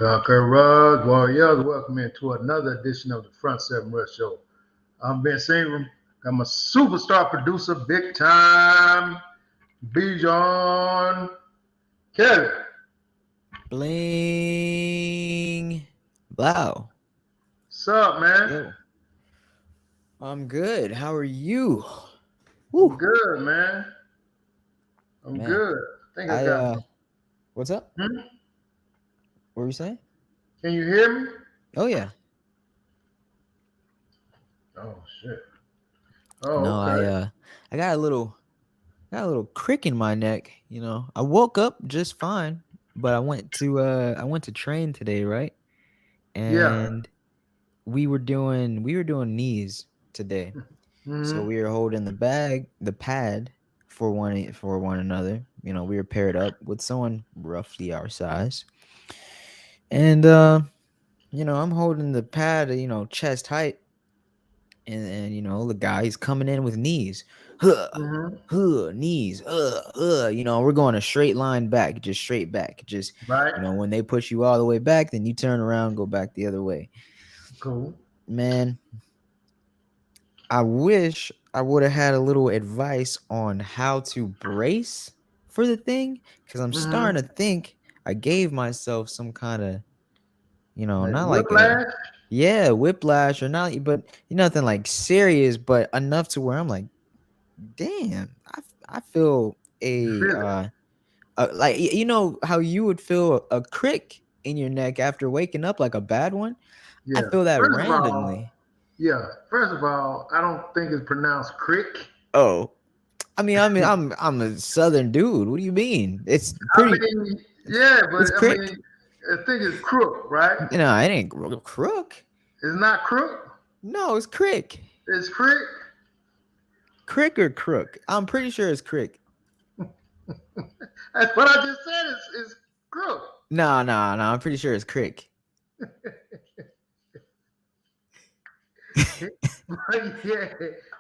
Conquerors, warriors, welcome into another edition of the Front Seven Rush Show. I'm Ben Ingram. I'm a superstar producer, big time. Bijan, Kelly. Bling. Wow. What's up, man? Yo. I'm good. How are you? I'm good, man. I'm Man. good. I think I got. What's up? Hmm? What were you saying? Can you hear me? Oh yeah. Oh shit. Oh, No, okay. I got a little crick in my neck, you know. I woke up just fine, but I went to train today, right? Yeah. And we were doing knees today. So Mhm. we were holding the pad for one another. You know, we were paired up with someone roughly our size. And you know, I'm holding the pad, you know, chest height, and you know, the guy he's coming in with knees. Mhm. Knees. You know, we're going a straight line back, just straight back. Just, Right. you know, when they push you all the way back, then you turn around, go back the other way. Cool. Man, I wish I would have had a little advice on how to brace for the thing, because I'm Mhm. starting to think I gave myself some kind of, you know, Like not like a whiplash. whiplash or not, but nothing like serious, but enough to where I'm like, damn, I feel You feel it? like, you know how you would feel a crick in your neck after waking up, like a bad one. I Yeah. feel that First of all, randomly. yeah. First of all, I don't think it's pronounced crick. Oh, I'm a southern dude. What do you mean? It's I pretty. mean, yeah, but It's I crick. mean, I think it's crook, right? No, it ain't crook. It's not crook. No, it's crick. It's crick. Crick or crook? I'm pretty sure it's crick. That's what I just said. It's crook. No, no, no. I'm pretty sure it's crick. Yeah,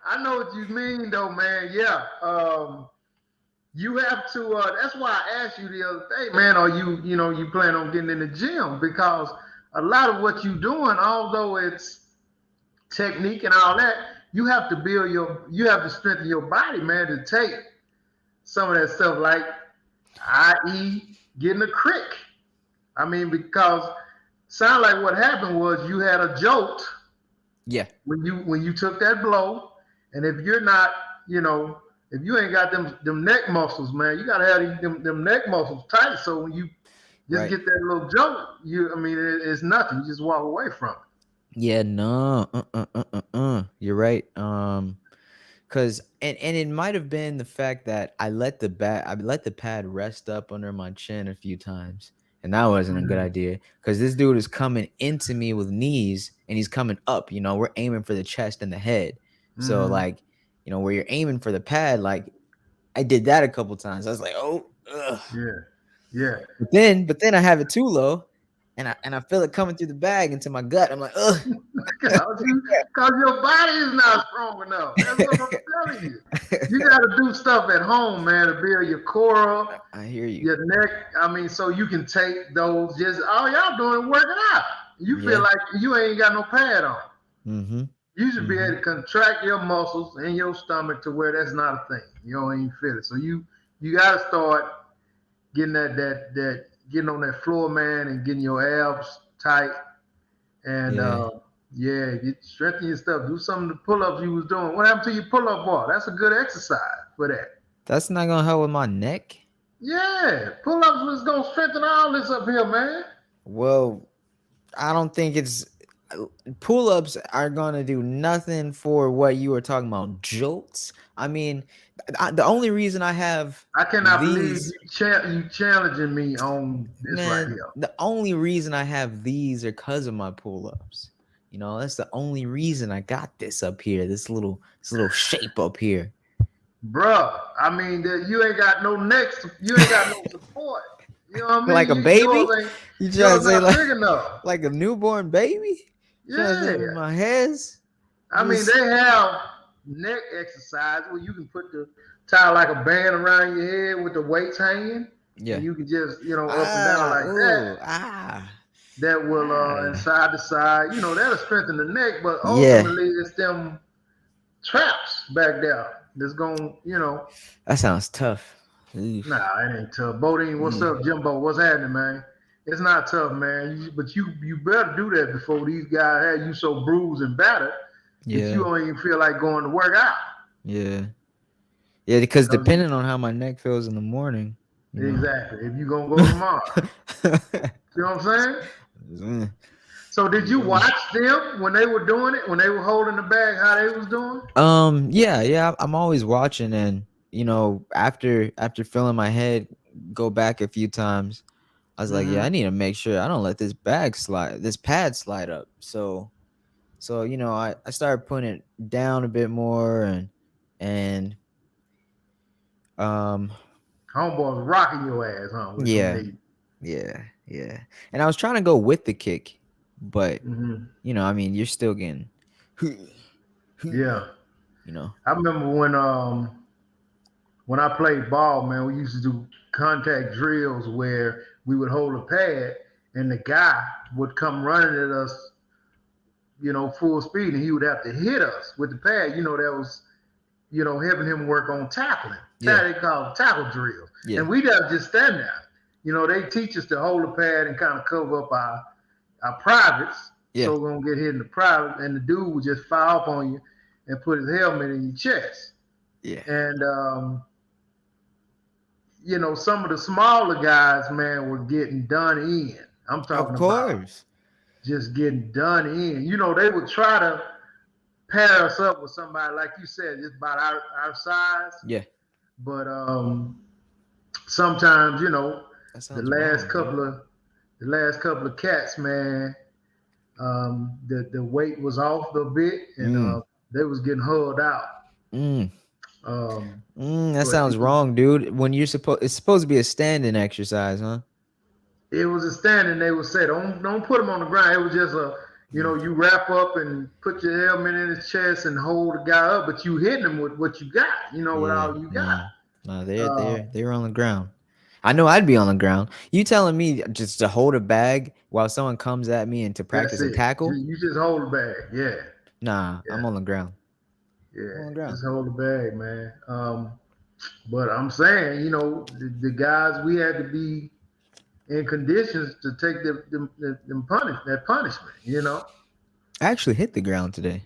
I know what you mean, though, man. Yeah, you have to. That's why I asked you the other day, man. Are you plan on getting in the gym? Because a lot of what you're doing, although it's technique and all that, you have to strengthen your body, man, to take some of that stuff, like, i.e., getting a crick. I mean, because sound like what happened was you had a jolt Yeah. when you took that blow, and if you're not, you know, if you ain't got them neck muscles, man, you gotta have them neck muscles tight. So when you just Right. get that little jolt, I mean, it's nothing. You just walk away from it. Yeah. No. You're right. Cause and it might have been the fact that I let the pad rest up under my chin a few times, and that wasn't a good Mhm. idea. Cause this dude is coming into me with knees, and he's coming up. We're aiming for the chest and the head. So Mhm. like, where you're aiming for the pad, like I did that a couple times. I was like, oh, ugh. Yeah. Yeah. But then I have it too low, and I feel it coming through the bag into my gut. I'm like, ugh. Cause your body is not strong enough. That's what I'm telling you. You got to do stuff at home, man, to build your core up, I hear you. your neck. I mean, so you can take those. Just all y'all doing is working out. You feel Yeah. like you ain't got no pad on. Mm-hmm. You should be Mm-hmm. able to contract your muscles in your stomach to where that's not a thing. You don't even feel it. So you got to start getting that getting on that floor, man, and getting your abs tight. And Yeah. yeah, get strengthen your stuff. Do some of the pull-ups you was doing. What happened to your pull-up bar? That's a good exercise for that. That's not gonna help with my neck. Yeah, pull-ups was gonna strengthen all this up here, man. Well, I don't think it's pull-ups are gonna do nothing for what you were talking about. Jolts. I mean, the only reason I have I cannot believe these, you challenging me on this right man, here. the only reason I have these are because of my pull-ups. That's the only reason I got this up here. This little shape up here. Bruh, I mean, you ain't got no next, you ain't got no support. You know what I mean? Like a baby? You trying Yours to say not like big enough. like a newborn baby? Trying to say Yeah. my hands? I mean, Just they have neck exercise where you can put the tie like a band around your head with the weights hanging, and yeah. you can just, up and down Ah, like that. ooh, ah, That will, and ah. side to side, that'll strengthen the neck, but Yeah, ultimately it's them traps back there that's going. that sounds tough. Oof. Nah, it ain't tough. Bodine, what's Mm. up, Jimbo? What's happening, man? It's not tough, man. But you better do that before these guys have you so bruised and battered that you Yeah, don't even feel like going to work out. yeah, yeah. Because Cause depending on how my neck feels in the morning, you know. exactly, if you gonna go tomorrow, you know what I'm saying? Mm. So did you watch them when they were doing it, when they were holding the bag, how they was doing? Yeah, yeah. I'm always watching, and after feeling my head go back a few times, I was like, yeah, I Mm-hmm. need to make sure I don't let this pad slide up. So I started putting it down a bit more, and um Homeboy was rocking your ass, huh, with them yeah, knees. yeah. And I was trying to go with the kick, but Mm-hmm. I mean, you're still getting, you Yeah, know. I remember when I played ball, man, we used to do contact drills where we would hold a pad and the guy would come running at us, full speed, and he would have to hit us with the pad. That was, helping him work on tackling. Yeah, They call it tackle drills. yeah, And we'd have to just stand there. They teach us to hold the pad and kind of cover up our privates yeah, so we don't get hit in the private. And the dude would just fire up on you and put his helmet in your chest. yeah. And some of the smaller guys, man, were getting done in. I'm Of talking about course. just getting done in. They would try to pair us up with somebody, like you said, just about our size. Yeah, But sometimes That the sounds last wrong, dude. couple of the last couple of cats, man, the weight was off a bit, and Mm, they was getting hulled out. mm, Um, that but sounds wrong, dude. When you're supposed, it's supposed to be a standing exercise, huh? it was a standing. They would say, don't put them on the ground. It was just a, Mm. you wrap up and put your helmet in his chest and hold the guy up, but you hitting him with what you got, with Yeah, all you got. no, no, they're Uh, they're they're on the ground. I know I'd be on the ground. You telling me just to hold a bag while someone comes at me and to that's practice a it. tackle? You just hold the bag. Yeah, Nah, yeah, I'm on the ground. yeah. I'm on the ground. Just hold the bag, man. But I'm saying, the guys we had to be in conditions to take that punishment. I actually hit the ground today.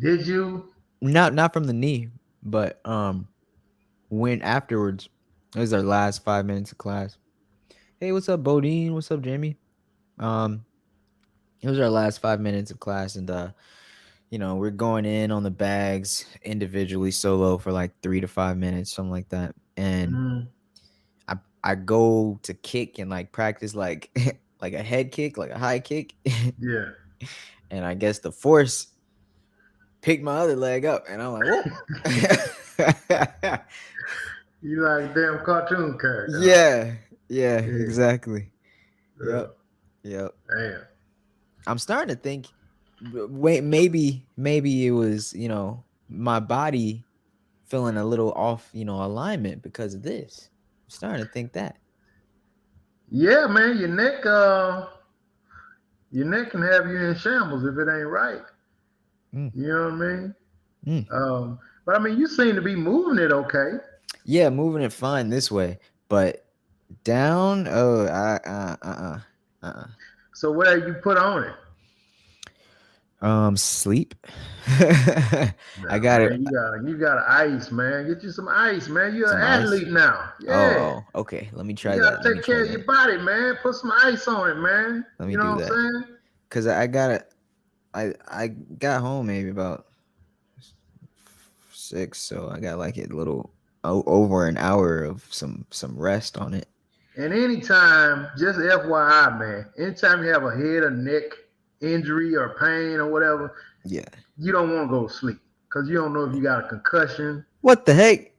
Did you? Not from the knee, but went afterwards. It was our last 5 minutes of class. Hey, what's up, Bodine? What's up, Jamie? Um, it was our last 5 minutes of class, and we're going in on the bags individually, solo for like 3 to 5 minutes, something like that. And Mm, I go to kick and like practice like like a head kick, like a high kick, yeah. and I guess the force picked my other leg up, and I'm like, whoa. You like a damn cartoon character, huh? Yeah, yeah, Yeah, exactly. yeah. Yep, yep. Damn. I'm starting to think, wait, maybe it was my body feeling a little off, alignment because of this. I'm starting to think that. Yeah, man. Your neck can have you in shambles if it ain't right. Mm, You know what I mean? mm. But I mean, you seem to be moving it okay. Yeah, moving it fine this way, but down. Oh, uh. So what have you put on it? Sleep. I Nah, got it. man. You got ice, man. Get you some ice, man. You're Some an ice. athlete now. Oh, Yeah. oh, okay. Let me You try gotta that. Let me take try care of your that. body, man. Put some ice on it, man. Let me You know do what that. I'm saying? Cause I got it. I got home maybe about 6, so I got like a little over an hour of some rest on it. And anytime, just FYI, man, anytime you have a head or neck injury or pain or whatever, Yeah. you don't want to go to sleep because you don't know if you got a concussion. What the heck?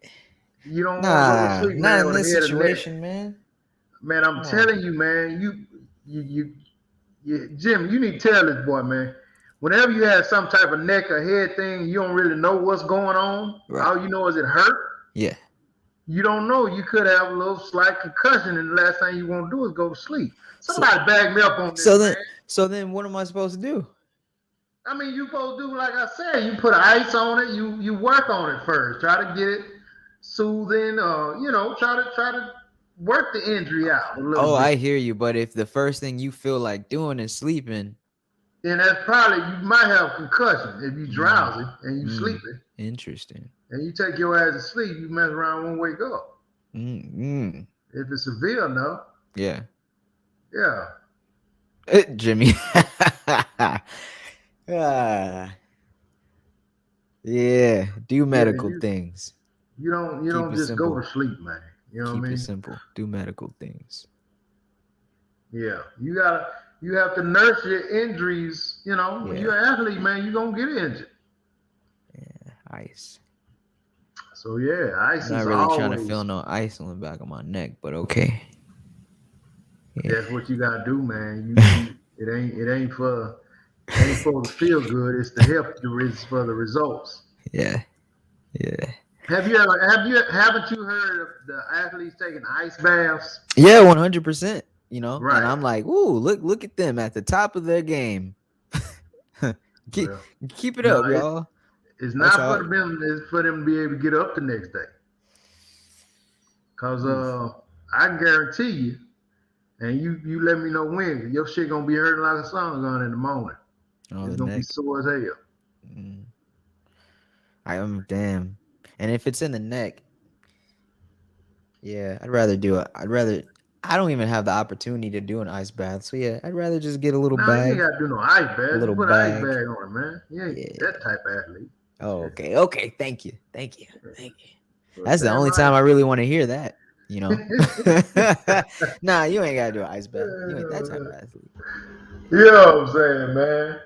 You don't want to go to Nah, sleep, not man, in with a this head or neck. situation, man. Man, I'm Come on. telling you, man, Jim, you need to tell this boy, man. Whenever you have some type of neck or head thing, you don't really know what's going on. Right. All you know is it hurt. Yeah. You don't know. You could have a little slight concussion, and the last thing you want to do is go to sleep. So Somebody back me up on this, so man. then so then what am I supposed to do? I mean, you supposed to do like I said. You put ice on it. You work on it first. Try to get it soothing. Try to work the injury out a little Oh, bit. I hear you, but if the first thing you feel like doing is sleeping, And that's probably you might have concussion if you mm, drowsy and you sleeping interesting. and you take your ass to sleep. You mess around, won't wake up. Mm. If it's severe enough, Yeah. yeah, Jimmy. Ah, yeah, do yeah. medical You things. you don't you Keep don't it just go simple. to sleep, man. You know what I Keep it mean? simple. Do medical things. Yeah, you have to nurse your injuries. When Yeah. you're an athlete, man, you're gonna get injured. Yeah. Ice. So yeah, ice Not is really trying to feel always no ice on the back of my neck, but okay. Yeah. that's what you gotta do, man. You it ain't for the feel good. It's to help it's for the results. Yeah. Yeah. Haven't you heard of the athletes taking ice baths? Yeah, 100%. And Right. I'm like, ooh, look at them at the top of their game. keep, Well, keep it no, up, y'all. it's That's not how. for them. It's for them to be able to get up the next day. Cause Oof. I guarantee you, and you let me know when your shit gonna be hurting like a song gun in the morning. Oh, It's the gonna be neck. sore as hell. Mm, I am damn. And if it's in the neck, yeah, I'd rather do it. I don't even have the opportunity to do an ice bath. So yeah, I'd rather just get a little Nah, you ain't bag. gotta do no ice A bag. little Just put an ice bag. bag on it, man. You ain't Yeah. that type of athlete. Oh, okay. Okay. Thank you. Thank you. Thank you. Well, That's the damn only right. time I really want to hear that. You know. Nah, you ain't gotta do an ice bath. You ain't that type of athlete. You know what I'm saying, man?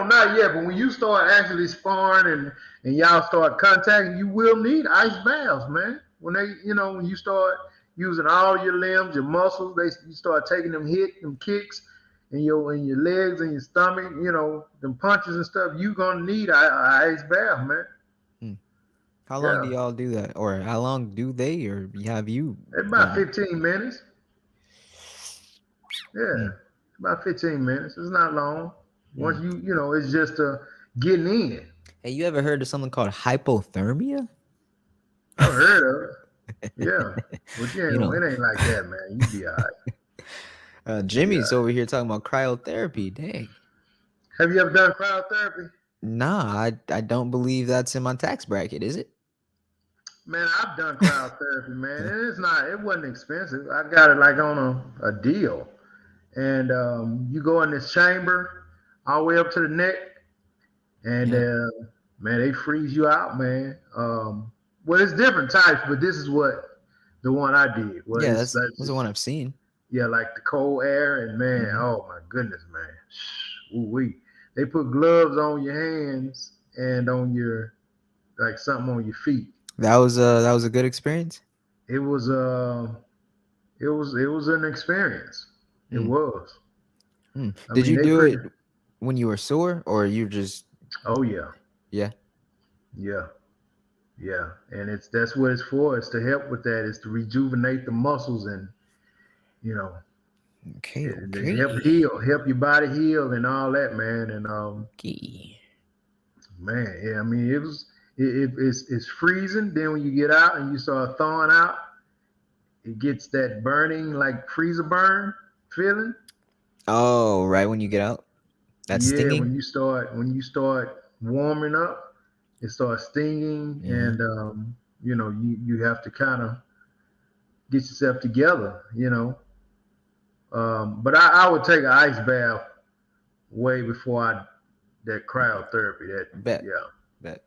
Not yet, but when you start actually sparring and y'all start contacting, you will need ice baths, man. When you start using all your limbs, your muscles, you start taking them kicks, in your legs and your stomach, them punches and stuff. You gonna need a ice bath, man. Hmm. How long do Yeah, y'all do that, or how long do they, or have you it's about done? 15 minutes. Yeah, Hmm. about 15 minutes. It's not long. Hmm. Once it's just getting in. Hey, you ever heard of something called hypothermia? I've heard of it. Yeah, but You know, it ain't like that, man. You be all right. You be all Jimmy's right. over here talking about cryotherapy. Dang. Have you ever done cryotherapy? Nah, I don't believe that's in my tax bracket, is it? Man, I've done cryotherapy, man, and it wasn't expensive. I got it like on a deal, and you go in this chamber all the way up to the neck, and Yeah. man, they freeze you out, man. Well, it's different types, but this is what the one I did. Well, Yeah, it's that's the one I've seen. yeah, like the cold air, and man, Hmm. oh my goodness, man, ooh wee. They put gloves on your hands and on your like something on your feet. That was a good experience. It was it was an experience. It Mm. was. Mm. I Did mean, you they do pretty. it when you were sore, or you just Oh yeah, yeah? yeah, yeah. And that's what it's for. It's to help with that. It's to rejuvenate the muscles and you know Okay, they help your body heal and all that, man. And okay. man, yeah. I mean, it's freezing. Then when you get out and you start thawing out, it gets that burning like freezer burn feeling. Oh, right when you get out, that's Yeah, stinging. when you start warming up, it starts stinging, Yeah. and you have to kind of get yourself together. But I would take an ice bath way before I that cryotherapy. That Bet, yeah, bet.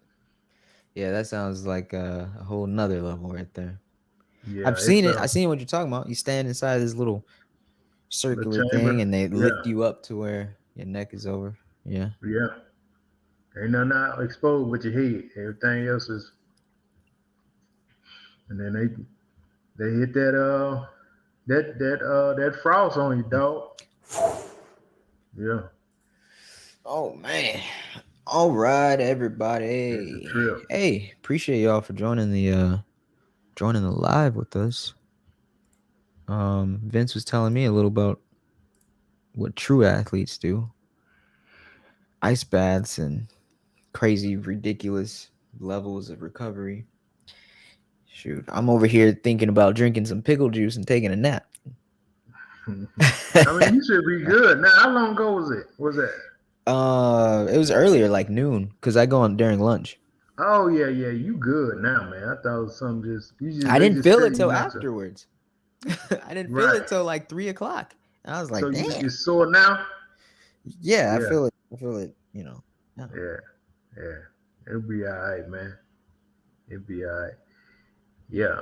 Yeah, that sounds like a whole nother level right there. yeah, I've it's seen it. I seen what you're talking about. You stand inside this little the circular thing, chamber. and they lift Yeah, you up to where your neck is over. Yeah. yeah. Ain't nothing out exposed with your head. Everything else is, and then they hit that frost on you, dog. Yeah, Oh man. All right, it's a everybody. trip. Hey, appreciate y'all for joining the live with us. Vince was telling me a little about what true athletes do. Ice baths and crazy, ridiculous levels of recovery. Shoot, I'm over here thinking about drinking some pickle juice and taking a nap. I mean, you should be good. Now, how long ago was it? Was that? It was earlier, like noon, because I go on during lunch. Oh yeah, yeah. You good now, man? I thought it was something I they didn't just feel tell it you till not to. afterwards. I didn't feel Right. it till like 3 o'clock. And I was So like, you damn. sore now? Yeah, I Yeah, feel it. I feel it. Yeah. yeah, yeah. It'll be all right, man. It'll be all right. Yeah.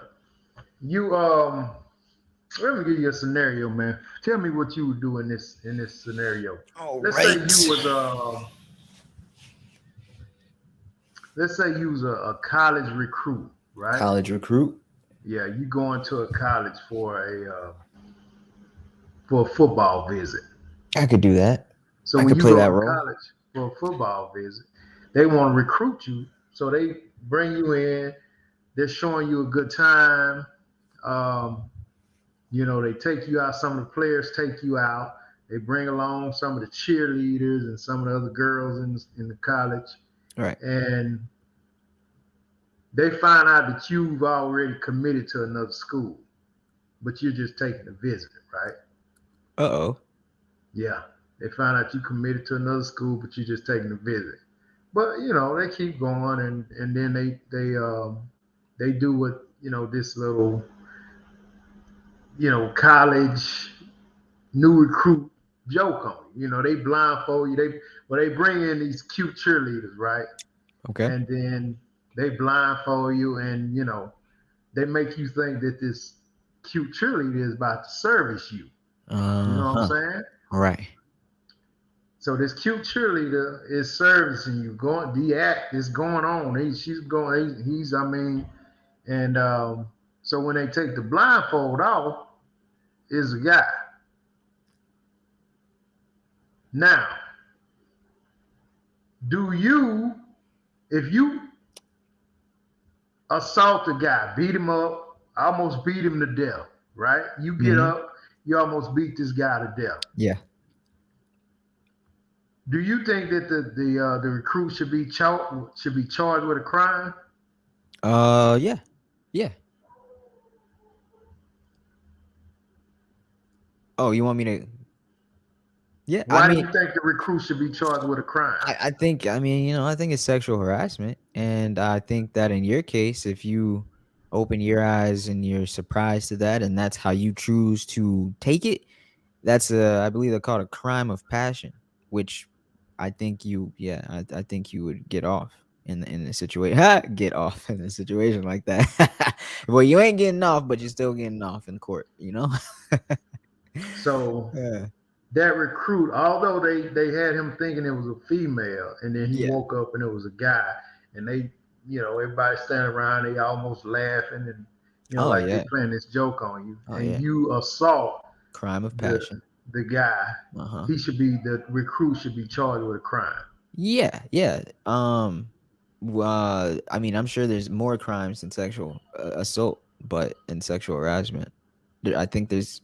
You Let me give you a scenario, man. Tell me what you would do in this scenario. All Let's say you right. was let's say you was a college recruit, right? College recruit. Yeah, you going to a college for a football visit. I could do that. So I when could you play go that to role. college for a football visit, they want to recruit you. So they bring you in. They're showing you a good time. Um, they take you out. Some of the players take you out. They bring along some of the cheerleaders and some of the other girls in the college, All right. and they find out that you've already committed to another school, but you're just taking a visit, right? Uh oh. Yeah, they find out you committed to another school, but you're just taking a visit. But they keep going, and then they do what this little college new recruit joke on you. They blindfold you. They bring in these cute cheerleaders, right? Okay. And then They blindfold you, and they make you think that this cute cheerleader is about to service you. You know what I'm Uh-huh. saying? Right. So this cute cheerleader is servicing you. Going the act is going on. She's going. He's. I mean, and so when they take the blindfold off, is a guy. Now, do you, if you assault a guy, beat him up, almost beat him to death, right? You get Hmm. up, you almost beat this guy to death. Yeah. Do you think that the recruit should be charged with a crime? Yeah. Yeah. Oh, you want me to? Yeah. I Why do mean, you think the recruit should be charged with a crime? I think, I mean, I think it's sexual harassment. And I think that in your case, if you open your eyes and you're surprised to that, and that's how you choose to take it, that's I believe they call it a crime of passion, which yeah, I think you would get off in a situation, get off in a situation like that. Well, you ain't getting off, but you're still getting off in court, you know? So Yeah. that recruit, although they had him thinking it was a female, and then he Yeah. woke up and it was a guy, and everybody standing around, they almost laughing, and Oh like they yeah. playing this joke on you, Oh and yeah. you assault Crime of the passion. the guy. Uh-huh. The recruit should be charged with a crime. Yeah, yeah. I mean, I'm sure there's more crimes than sexual assault, but in sexual harassment, I think there's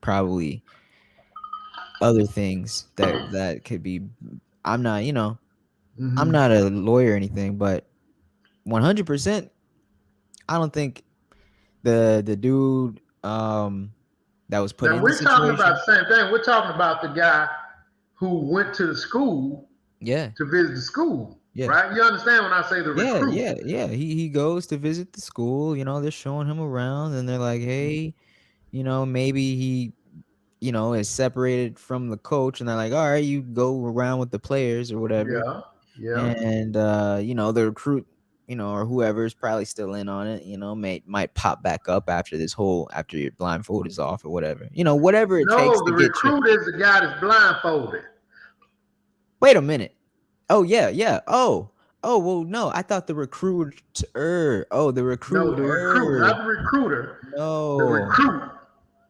probably other things that could be. I'm not, I'm Hmm. not a lawyer or anything, but 100%, I don't think the dude that was put Now in the we're talking about situation. the same thing. We're talking about the guy who went to the school Yeah, to visit the school, yeah. right? You understand when I say the Yeah, recruit? yeah, yeah. He goes to visit the school, they're showing him around and they're like, "Hey, maybe he, is separated from the coach," and they're like, "All right, you go around with the players or whatever." Yeah, yeah. And the recruit, or whoever is probably still in on it, might pop back up after your blindfold is off or whatever. Whatever it takes No, to the get you. recruit is the guy that's blindfolded. Wait a minute. Oh yeah, yeah. Oh well, no. I thought the recruiter. Oh, the No, the recruit, recruiter. not the recruiter. The No, recruit,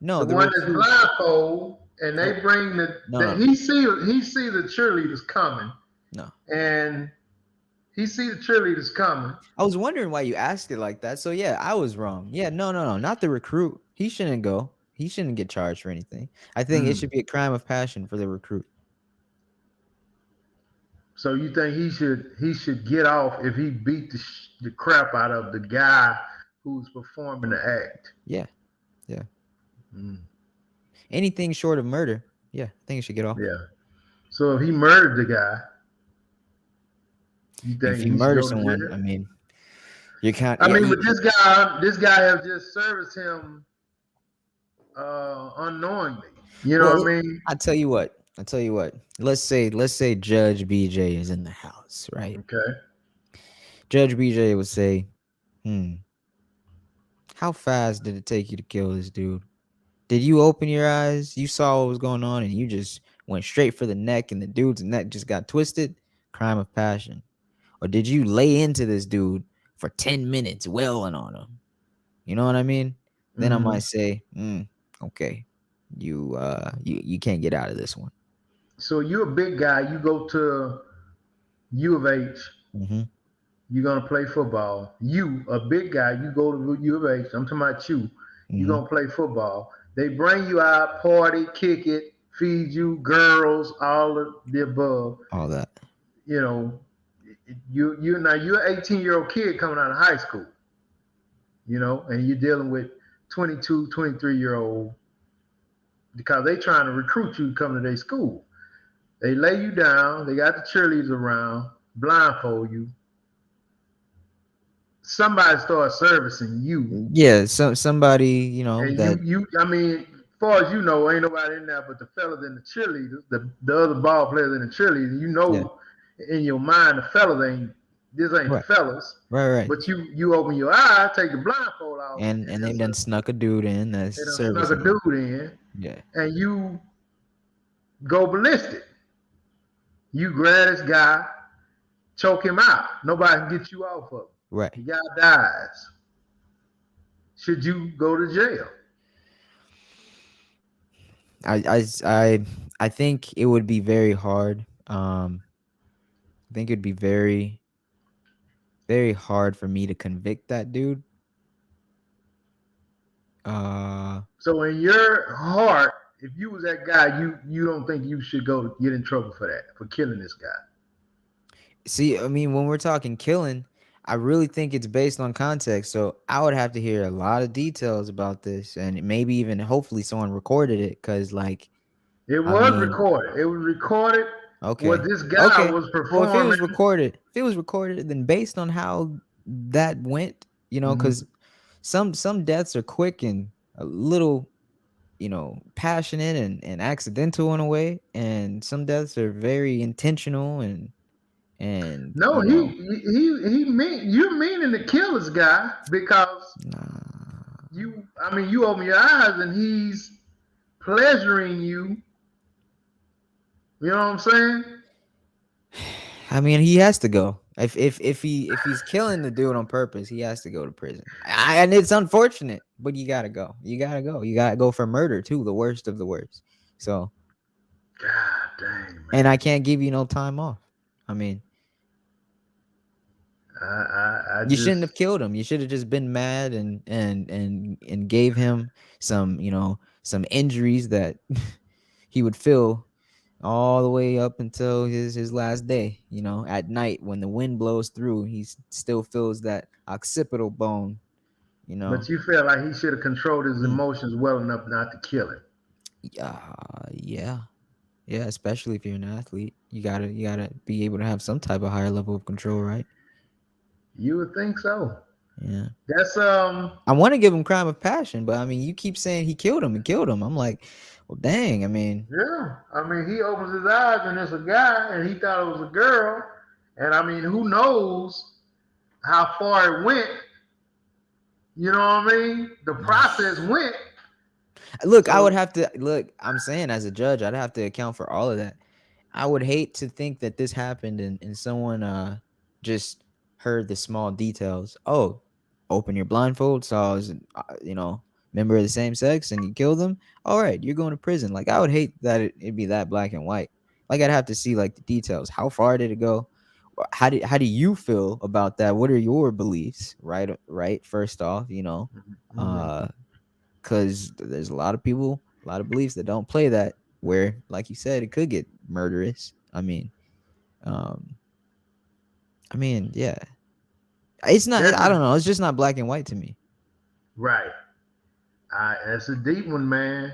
no, the the one that's recruit. blindfold, and No, they bring no, no, he see the cheerleaders coming, no. and he see the cheerleaders coming. I was wondering why you asked it like that. So yeah, I was wrong. Yeah, no, no, no, not the recruit. He shouldn't go. He shouldn't get charged for anything. I think it Mm. should be a crime of passion for the recruit. So you think he should get off if he beat the crap out of the guy who's performing the act? Yeah, yeah. Mm. Anything short of murder. Yeah, I think it should get off. Yeah. So if he murdered the guy, you If think you he should murder go to someone, jail? I mean, you can't. I Yeah, mean, but this guy has just serviced him unknowingly. You know well, what I mean? I tell you what. I tell you what. Let's say Judge BJ is in the house, right? Okay. Judge BJ would say, "Hmm, how fast did it take you to kill this dude? Did you open your eyes? You saw what was going on, and you just went straight for the neck, and the dude's neck just got twisted? Crime of passion. Or did you lay into this dude for 10 minutes, wailing on him? You know what I mean? Then I Hmm. might say, okay, you can't get out of this one." So you a big guy. You go to U of H. Mm-hmm. You're gonna play football. You a big guy. You go to U of H. I'm talking about you. You're Mm-hmm. gonna play football. They bring you out, party, kick it, feed you, girls, all of the above. All that. You know, you now you're an 18-year-old kid coming out of high school. And you're dealing with 22, 23-year-old because they trying to recruit you to come to their school. They lay you down. They got the cheerleaders around, blindfold you. Somebody starts servicing you, Yeah, somebody, and that. I mean, as far as you know, ain't nobody in there but the fellas and the cheerleaders, the other ball players and the cheerleaders. Yeah. In your mind, the fellas ain't This ain't the Right, fellas. right, right. But you open your eye, take the blindfold off, And and they've it's done a snuck a dude in that's they done snuck a servicing you. dude in, Yeah, and you go ballistic. You grab this guy, choke him out. Nobody can get you off of him. right. The guy dies. Should you go to jail? I, I, I, I think it would be very hard. I think it'd be very, very hard for me to convict that dude. Uh, So in your heart, if you was that guy, you don't think you should go get in trouble for that, for killing this guy. See, I mean, when we're talking killing, I really think it's based on context. So I would have to hear a lot of details about this, and maybe even hopefully someone recorded it, because like, It I was mean, recorded. It was recorded what okay, this guy okay. was Well, performing. if it was recorded, then based on how that went, because Mhm. some deaths are quick and a little, passionate and accidental in a way, and some deaths are very intentional and No, he mean you're meaning to kill this guy because nah. you open your eyes and he's pleasuring you. You know what I'm saying? I mean, he has to go. If he's killing the dude on purpose, he has to go to prison. And it's unfortunate, but you gotta go. You gotta go. You gotta go for murder too, the worst of the worst. So, God dang, and I man. can't give you no time off. I mean, I you shouldn't just have killed him. You should have just been mad and gave him some, some injuries that he would feel all the way up until his last day. At night when the wind blows through, still feels that occipital bone. You know, but you feel like he should have controlled his mm. emotions well enough not to kill him. Yeah, yeah. Especially if you're an athlete, you gotta be able to have some type of higher level of control, right? You would think so. Yeah. That's I want to give him crime of passion, but I mean, you keep saying he killed him and killed him. I'm like, well, dang. I mean, yeah. He opens his eyes and it's a guy and he thought it was a girl. And who knows how far it went? You know what I mean? The process went. look, I would So have to look. I'm saying as a judge, I'd have to account for all of that. I would hate to think that this happened and someone just heard the small details. Oh, open your blindfold, saw as member of the same sex, and you killed them. All right, you're going to prison. Like I would hate that it'd be that black and white. Like I'd have to see like the details. How far did it go? How do you feel about that? What are your beliefs? Right. First off, mhm. uh, because there's a lot of people, a lot of beliefs that don't play that. Where, like you said, it could get murderous. Um, yeah, it's not. That's I don't know. It's just not black and white to me. right. That's a deep one, man.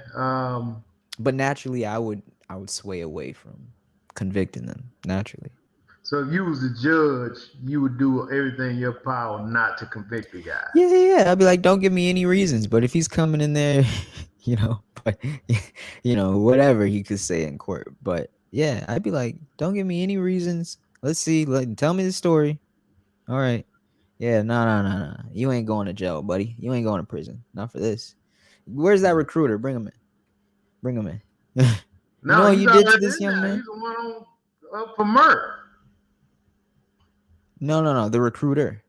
But naturally, I would sway away from convicting them. Naturally. So if you was a judge, you would do everything in your power not to convict the guy. Yeah, yeah, yeah. I'd be like, don't give me any reasons. But if he's coming in there, but whatever he could say in court. But yeah, I'd be like, don't give me any reasons. Let's see. Tell me the story. All right. Yeah, no, no, no, no. You ain't going to jail, buddy. You ain't going to prison. Not for this. Where's that recruiter? Bring him in. Bring him in. You know No, what he's you did to already this in young there. man? He's the one on up for murder. No, no, no. The recruiter.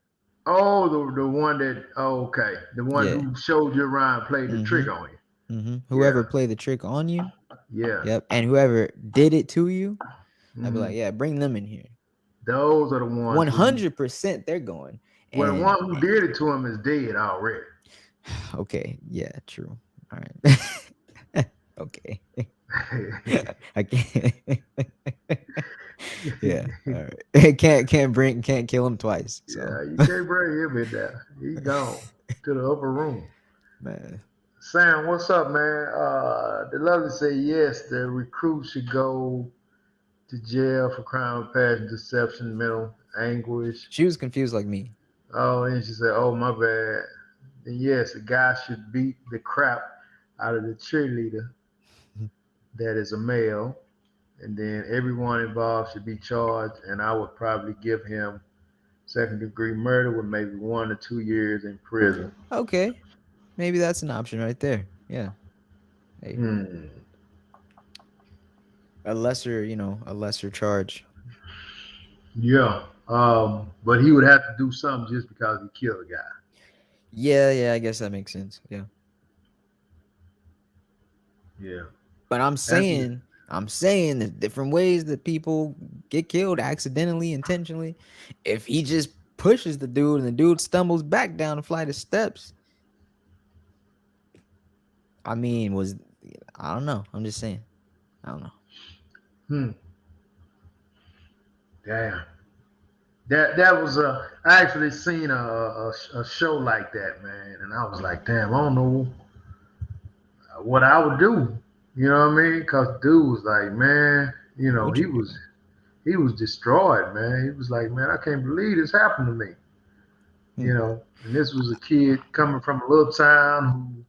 Oh, the one that okay, the one Yeah. who showed you around, played the Mm-hmm. trick on you. Mm-hmm. Yeah, Whoever played the trick on you. yeah. Yep. And whoever did it to you, I'd be like, Hmm. yeah, bring them in here. Those are the ones who you. 100% they're going. Well, the And one who did it to him is dead already. okay, yeah, true. All right. Okay. I can't. Yeah. All right. Can't kill him twice. So Yeah, you can't bring him in there. He gone to the upper room. man. Sam, what's up, man? The lovely say yes. The recruit should go to jail for crime of passion, deception, mental anguish. She was confused like me. Oh, and she said, "Oh, my bad." Then yes, a guy should beat the crap out of the cheerleader that is a male, and then everyone involved should be charged. And I would probably give him second-degree murder with maybe 1 to 2 years in prison. Okay, maybe that's an option right there. Yeah. Hey, Hmm. a lesser, a lesser charge. Yeah. But he would have to do something just because he killed a guy. Yeah, yeah, I guess that makes sense. Yeah. Yeah. But I'm That's saying, I'm saying there's different ways that people get killed accidentally, intentionally. If he just pushes the dude and the dude stumbles back down a flight of steps, I mean, I don't know. I'm just saying. I don't know. hmm. Damn. That was I actually seen a show like that, man, and I was like, damn, I don't know what I would do. You know what I mean? Cause dude was like, man, What would he you do? was destroyed, man. He was like, man, I can't believe this happened to me. Hmm. And this was a kid coming from a little town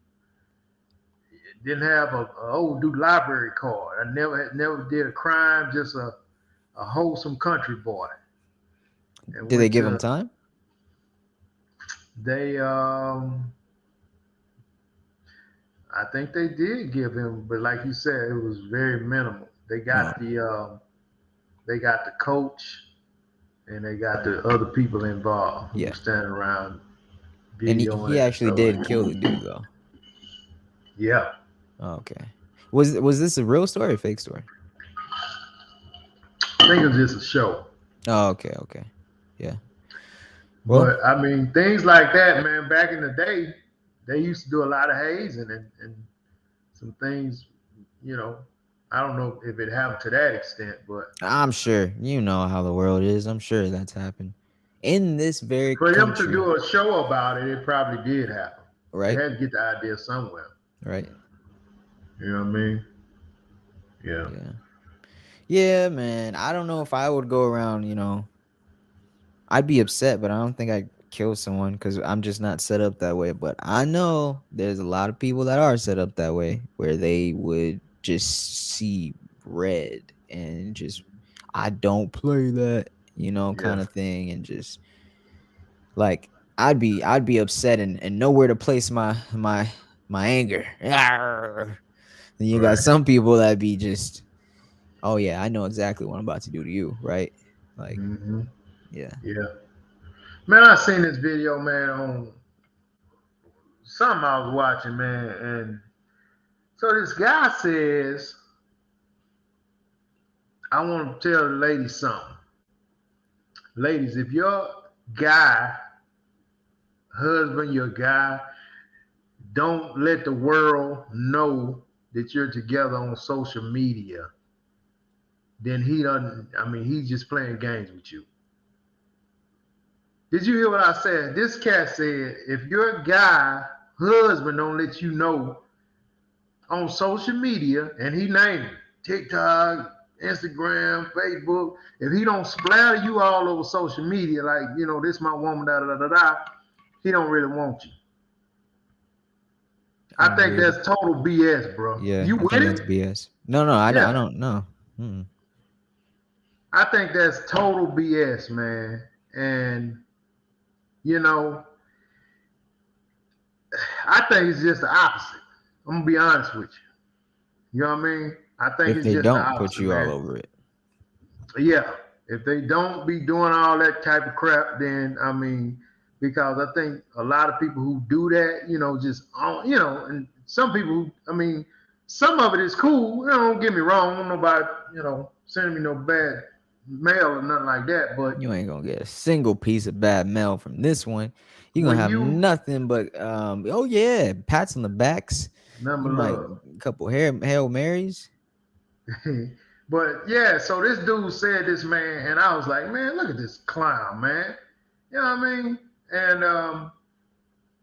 who didn't have a old dude library card. I never did a crime, just a wholesome country boy, and Did they went give him to time? they I think they did give him, but like you said, it was very minimal. No. They got the coach and they got the other people involved who Yeah. were standing around And he, videoing he it and actually stuff like did kill that. the dude though. Yeah, Oh, okay. Was this a real story or fake story? I think it was just a show. Oh, okay, okay. Yeah. Well, But I mean, things like that, man. Back in the day, they used to do a lot of hazing and some things. You know, I don't know if it happened to that extent, but I'm sure you know how the world is. I'm sure that's happened in this very for them to country, do a show about it, it probably did happen. They right? had to get the idea somewhere. Right. You know what I mean? Yeah. Yeah. Yeah, man. I don't know if I would go around, I'd be upset, but I don't think I'd kill someone because I'm just not set up that way. But I know there's a lot of people that are set up that way where they would just see red and just, I don't play that, Yeah. kind of thing. And just like, I'd be upset and nowhere to place my anger. Arr. Then you got Right. some people that be just, oh yeah, I know exactly what I'm about to do to you, right? Like, Hmm. yeah. Yeah. Man, I seen this video, man, on something I was watching, man, and so this guy says, I want to tell the ladies something. Ladies, if your guy, husband, your guy, don't let the world know that you're together on social media, then he doesn't, I mean, he's just playing games with you. Did you hear what I said? This cat said, if your guy, husband, don't let you know on social media, and he named it, TikTok, Instagram, Facebook, if he don't splatter you all over social media, like, this my woman, da da da da da, he don't really want you. I I think agree. that's total BS, bro. Yeah, You I with think that's it? BS. No, no, I Yeah. don't know. Mm. I think that's total BS, man. And, you know, I think it's just the opposite. I'm gonna be honest with you. You know what I mean? I think If it's they just the don't put opposite, you all man. over it, Yeah, if they don't be doing all that type of crap, then I mean, because I think a lot of people who do that, just and some people, I mean, some of it is cool. Don't get me wrong. I'm nobody, sending me no bad mail or nothing like that. But you ain't gonna get a single piece of bad mail from this one. You're gonna when have you nothing but oh yeah, pats on the backs. You number might love. a couple Hail Marys. But yeah, so this dude said this, man, and I was like, man, look at this clown, man. You know what I mean? And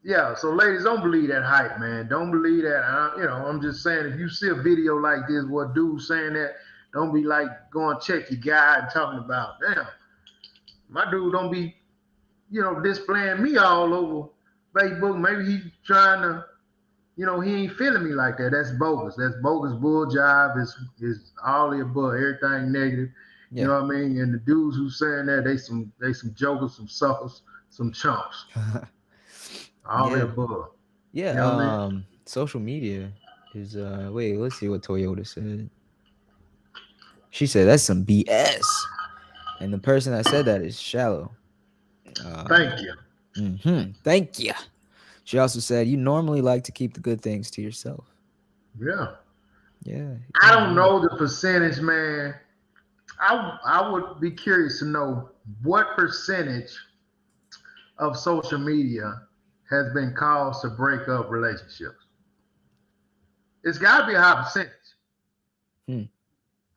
yeah, so ladies, don't believe that hype, man. Don't believe that. I'm just saying, if you see a video like this, what dude saying that, don't be like going check your guy and talking about, damn, my dude don't be, displaying me all over Facebook. Maybe he trying to, he ain't feeling me like that. That's bogus. That's bogus bull jive. It's all the above, everything negative. You Yeah. know what I mean? And the dudes who saying that they some jokers, some suckers, some chumps, all the Yeah. above. Yeah. You know what I mean? Social media is wait, let's see what Toyota said. She said that's some BS. And the person that said that is shallow. Uh Thank you. Thank you. She also said you normally like to keep the good things to yourself. Yeah. Yeah, I yeah, don't yeah. know the percentage, man. I would be curious to know what percentage of social media has been caused to break up relationships. It's got to be a high percentage. Hmm.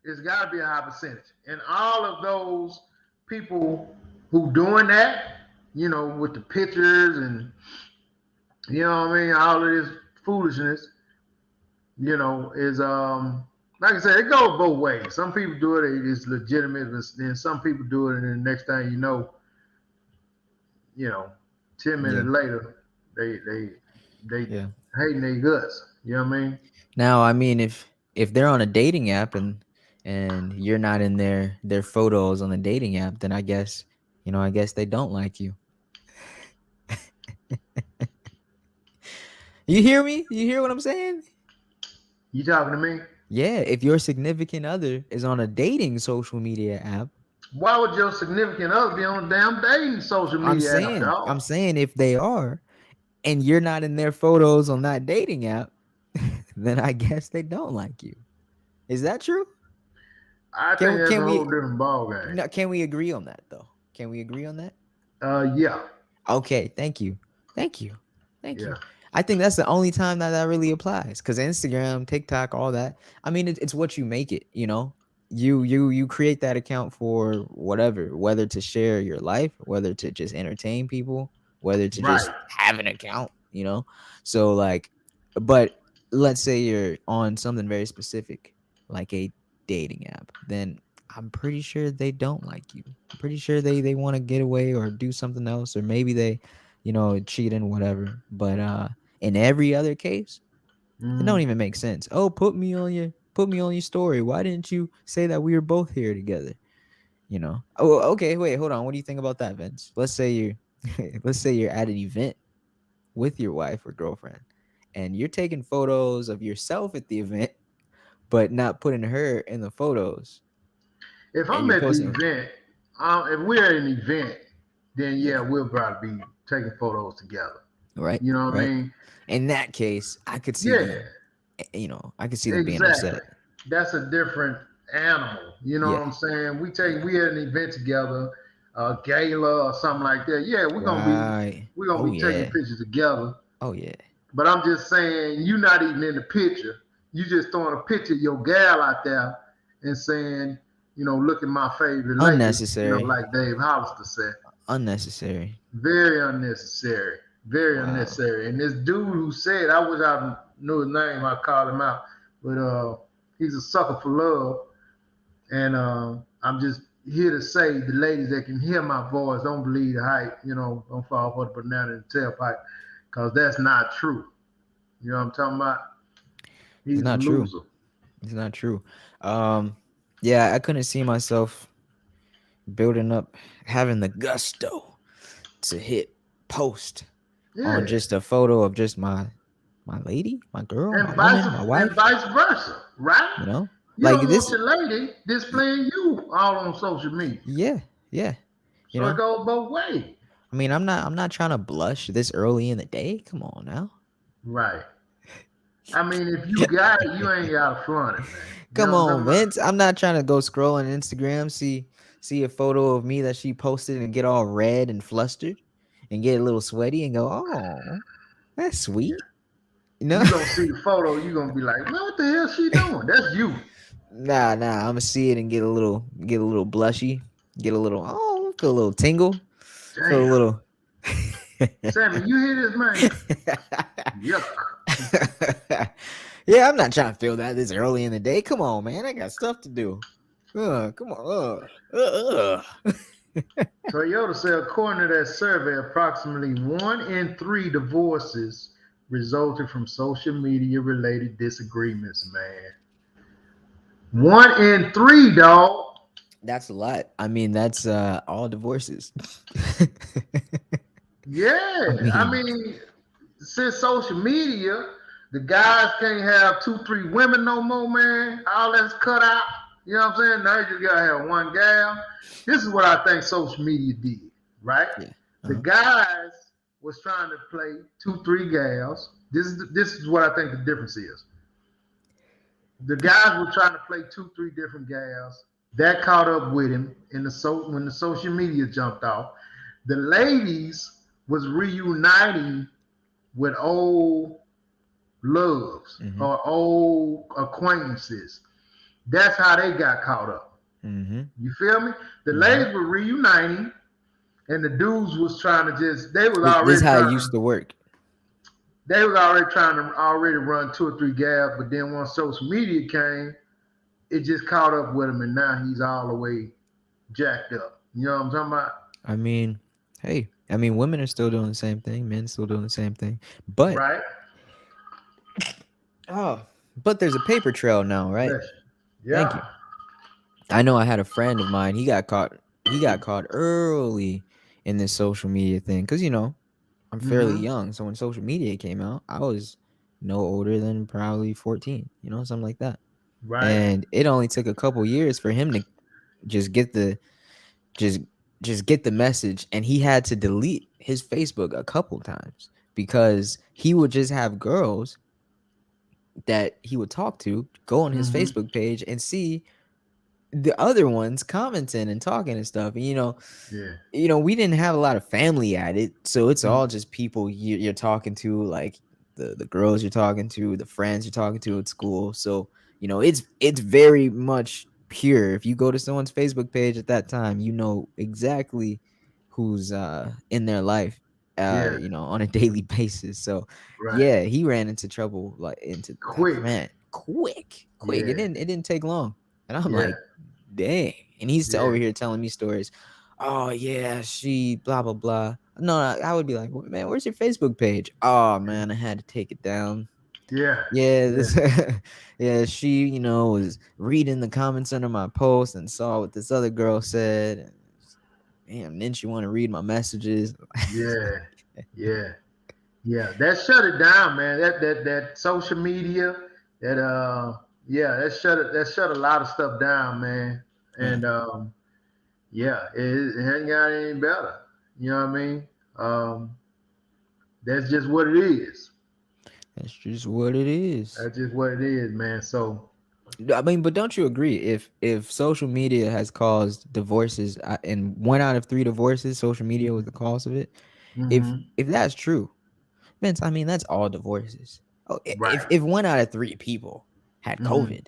It's got to be a high percentage. And all of those people who doing that, with the pictures and what I mean, all of this foolishness, is like I said, it goes both ways. Some people do it, it's legitimate, but then some people do it, and then the next thing you know, 10 minutes Yeah, later, they yeah. hating their guts. You know what I mean? Now, I mean, if they're on a dating app and you're not in their photos on the dating app, then I guess they don't like you. You hear me? You hear what I'm saying? You talking to me? Yeah, if your significant other is on a dating social media app, Why would your significant other be on a damn dating social I'm media app, saying, dog? I'm saying if they are and you're not in their photos on that dating app, then I guess they don't like you. Is that true? I think Can that's can a whole we different ball game. no, can we agree on that though? Can we agree on that? Yeah, Okay, thank you. Thank you. Thank yeah, you. I think that's the only time that that really applies because Instagram, TikTok, all that. I mean, it's what you make it. You create that account for whatever, whether to share your life, whether to just entertain people, whether to right. just have an account. So like, but let's say you're on something very specific, like a dating app, then I'm pretty sure they don't like you. I'm pretty sure they want to get away or do something else, or maybe they, cheating, whatever. But in every other case, it don't Mm. even make sense. Oh, put me on your story. Why didn't you say that we were both here together? Oh, okay, wait, hold on. What do you think about that, Vince? Let's say you let's say you're at an event with your wife or girlfriend and you're taking photos of yourself at the event, but not putting her in the photos If and I'm you're at the posting. event, if we're at an event, then yeah, Yeah, we'll probably be taking photos together. right, You know what I right. mean? In that case, I could see Yeah, them, I could see them being exactly. upset. That's a different animal. You know what Yeah, I'm saying? yeah. We had an event together, a gala or something like that. Yeah, Right. we're gonna Oh be taking yeah. pictures together. Oh yeah. But I'm just saying, you're not even in the picture. You just throwing a picture of your gal out there and saying, look at my favorite lady. Unnecessary. Like Dave Hollister said. Unnecessary. Very unnecessary. Very Wow. unnecessary. And this dude who said, I wish I knew his name, I called him out. But he's a sucker for love. And I'm just here to say, the ladies that can hear my voice, don't believe the hype. Don't fall for the banana in the tailpipe, because that's not true. You know what I'm talking about? It's He's a not true. loser. It's not true. Um, yeah, I couldn't see myself building up, having the gusto to hit post on Yeah. just a photo of just my lady, my girl, my And vice woman, my and wife. vice versa, right? You know, You like don't want this. your lady displaying you all on social media. Yeah, yeah. You So it know, goes both ways. I mean, I'm not trying to blush this early in the day. Come on now. Right. I mean, if you got it, you ain't gotta flaunt it, man. You know Come what I'm on, talking about? Vince. I'm not trying to go scroll on Instagram, see a photo of me that she posted and get all red and flustered and get a little sweaty and go, "Oh, that's Yeah. sweet." You know? You gonna see the photo, you gonna be like, man, what the hell she doing? That's you. Nah. I'm gonna see it and get a little blushy, get a little feel a little tingle, feel a Damn. little. Sammy, you hear this, man? Yuck. Yeah, I'm not trying to feel that this early in the day. Come on, man. I got stuff to do. Come on. Toyota said, according to that survey, approximately 1 in 3 divorces resulted from social media related disagreements, man. 1 in 3, dog. That's a lot. I mean, that's all divorces. Yeah, I I mean, mean, since social media, the guys can't have two, three women no more, man. All that's cut out. You know what I'm saying? Now you just gotta have one gal. This is what I think social media did, right? yeah. The Uh-huh. guys was trying to play two, three gals. This is what I think the difference is. The guys were trying to play two, three different gals. That caught up with him in the when the social media jumped off. The ladies was reuniting with old loves Mm-hmm. or old acquaintances. That's how they got caught up. Mm-hmm. You feel me? The Mm-hmm. ladies were reuniting, and the dudes was trying to just they was This already how it trying used to to work. already run two or three gals, but then once social media came, it just caught up with him, and now he's all the way jacked up. You know what I'm talking about? I mean, hey, I mean, women are still doing the same thing, men still doing the same thing, but Right? oh, but there's a paper trail now, right? Bless you. Thank you. Yeah. I know I had a friend of mine. He got caught. He got caught early in this social media thing because I'm fairly Mm-hmm. young. So when social media came out, I was no older than probably 14. Something like that. Right. And it only took a couple years for him to just get the just just get the message, and he had to delete his Facebook a couple times because he would just have girls that he would talk to go on his Mm-hmm. Facebook page and see the other ones commenting and talking and stuff. And Yeah. we didn't have a lot of family at it, so it's Mm. all just people you're talking to, like the girls you're talking to, the friends you're talking to at school. So it's very much pure. If you go to someone's Facebook page at that time, you know exactly who's in their life, Yeah. on a daily basis. So Right. yeah, he ran into trouble, like into Quick. man, quick. It Yeah. didn't take long, and I'm Yeah. like, dang. And he's over Yeah. here telling me stories. Oh yeah, she blah blah blah. No, I would be like, man, where's your Facebook page? Oh man, I had to take it down. Yeah. Yeah, Yeah. this, yeah, she, was reading the comments under my post and saw what this other girl said. And damn, then she want to read my messages. Yeah. Yeah. Yeah. That shut it down, man. That social media, that yeah, that shut a lot of stuff down, man. Man, And yeah, it ain't got any better. You know what I mean? That's just what it is. that's just what it is. That's just what it is, man. So I mean, but don't you agree? If social media has caused divorces, and 1 out of 3 divorces, social media was the cause of it. If hmm if that's true, Vince, I mean that's all divorces. Oh, right. if 1 out of 3 people had hmm COVID,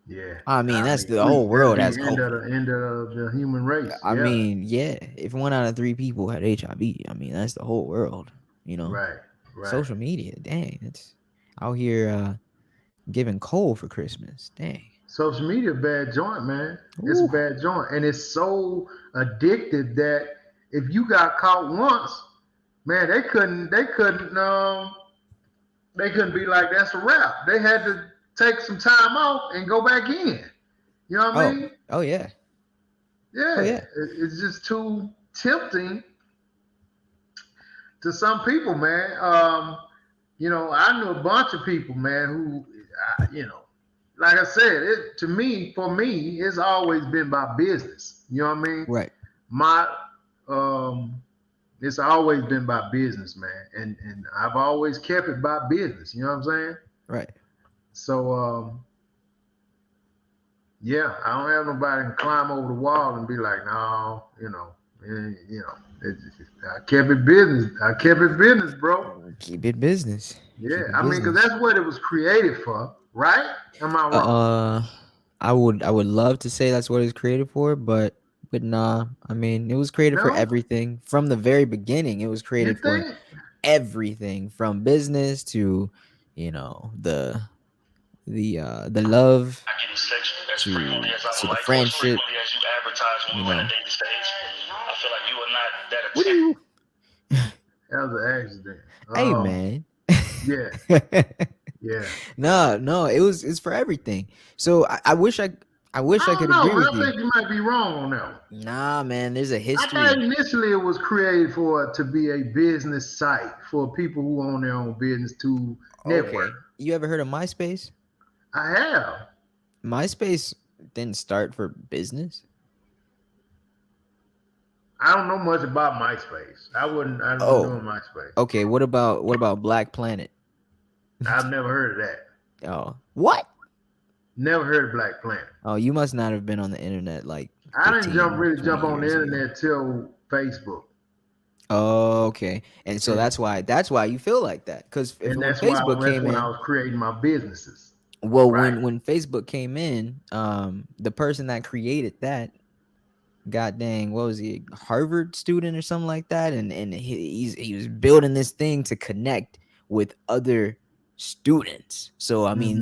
Yeah. I mean I that's mean, the whole that'll world be has the end of COVID. the human race. I Yeah. mean, yeah, if 1 out of 3 people had HIV, I mean that's the whole world. Right. Right. Social media, dang, it's out here giving coal for Christmas. Dang. Social media, bad joint, man. It's a Ooh. bad joint, and it's so addictive that if you got caught once, man, they couldn't be like that's a wrap. They had to take some time off and go back in. You know what I Oh. mean? Oh yeah. Oh Yeah, yeah. it's just too tempting to some people, man. I knew a bunch of people, man, who, like I said, for me, it's always been about business. You know what I mean? Right. My, um, it's always been about business, man, and I've always kept it by business. You know what I'm saying? Right. So, yeah, I don't have nobody can climb over the wall and be like, no, I kept it business. I kept it business, bro. Keep it business. Yeah, Keep it I mean, because business. that's what it was created for, right? Am I wrong? Uh, I would love to say that's what it's created for, but nah. I mean, it was created for No, everything from the very beginning. It was you created for think? everything from business to, the love Getting sex as frequently to as I to would the like to, as friendship. frequently as you advertise when You we were in a know, dating stage. I feel like you are not that what do attentive. you? That was an accident. Hey man. Yeah, yeah. No, no, it's for everything. So I wish I I wish I I don't could know, agree man. with I you. think you might be wrong on that one. Nah, man, there's a I thought history. initially it was created for it to be a business site for people who own their own business to network. Okay. You ever heard of MySpace? I have. MySpace didn't start for business. I don't know much about MySpace. I wouldn't. I don't Oh, know MySpace. okay. What about Black Planet? I've never heard of that. Oh, what? Never heard of Black Planet. Oh, you must not have been on the internet like I didn't 15, really 20 jump on the years ago. internet till Facebook, Oh, okay. And so and that's why you feel like that. Because if and when Facebook that's came when I in, was creating my businesses. well, Right. when Facebook came in, the person that created that, god dang, what was he, a Harvard student or something like that, and he was building this thing to connect with other students. So I mean Hmm.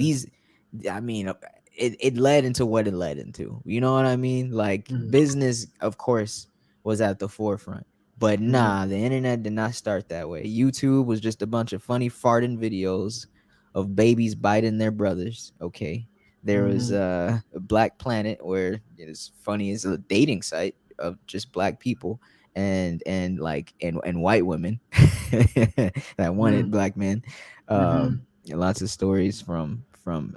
I mean it led into what it led into. You know what I mean? Like Hmm. business, of course, was at the forefront. But Hmm. nah, the internet did not start that way. YouTube was just a bunch of funny farting videos of babies biting their brothers. Okay. There was Hmm. Black Planet, where it's funny, it's a dating site of just black people and white women that wanted Hmm. black men. Hmm. Lots of stories from.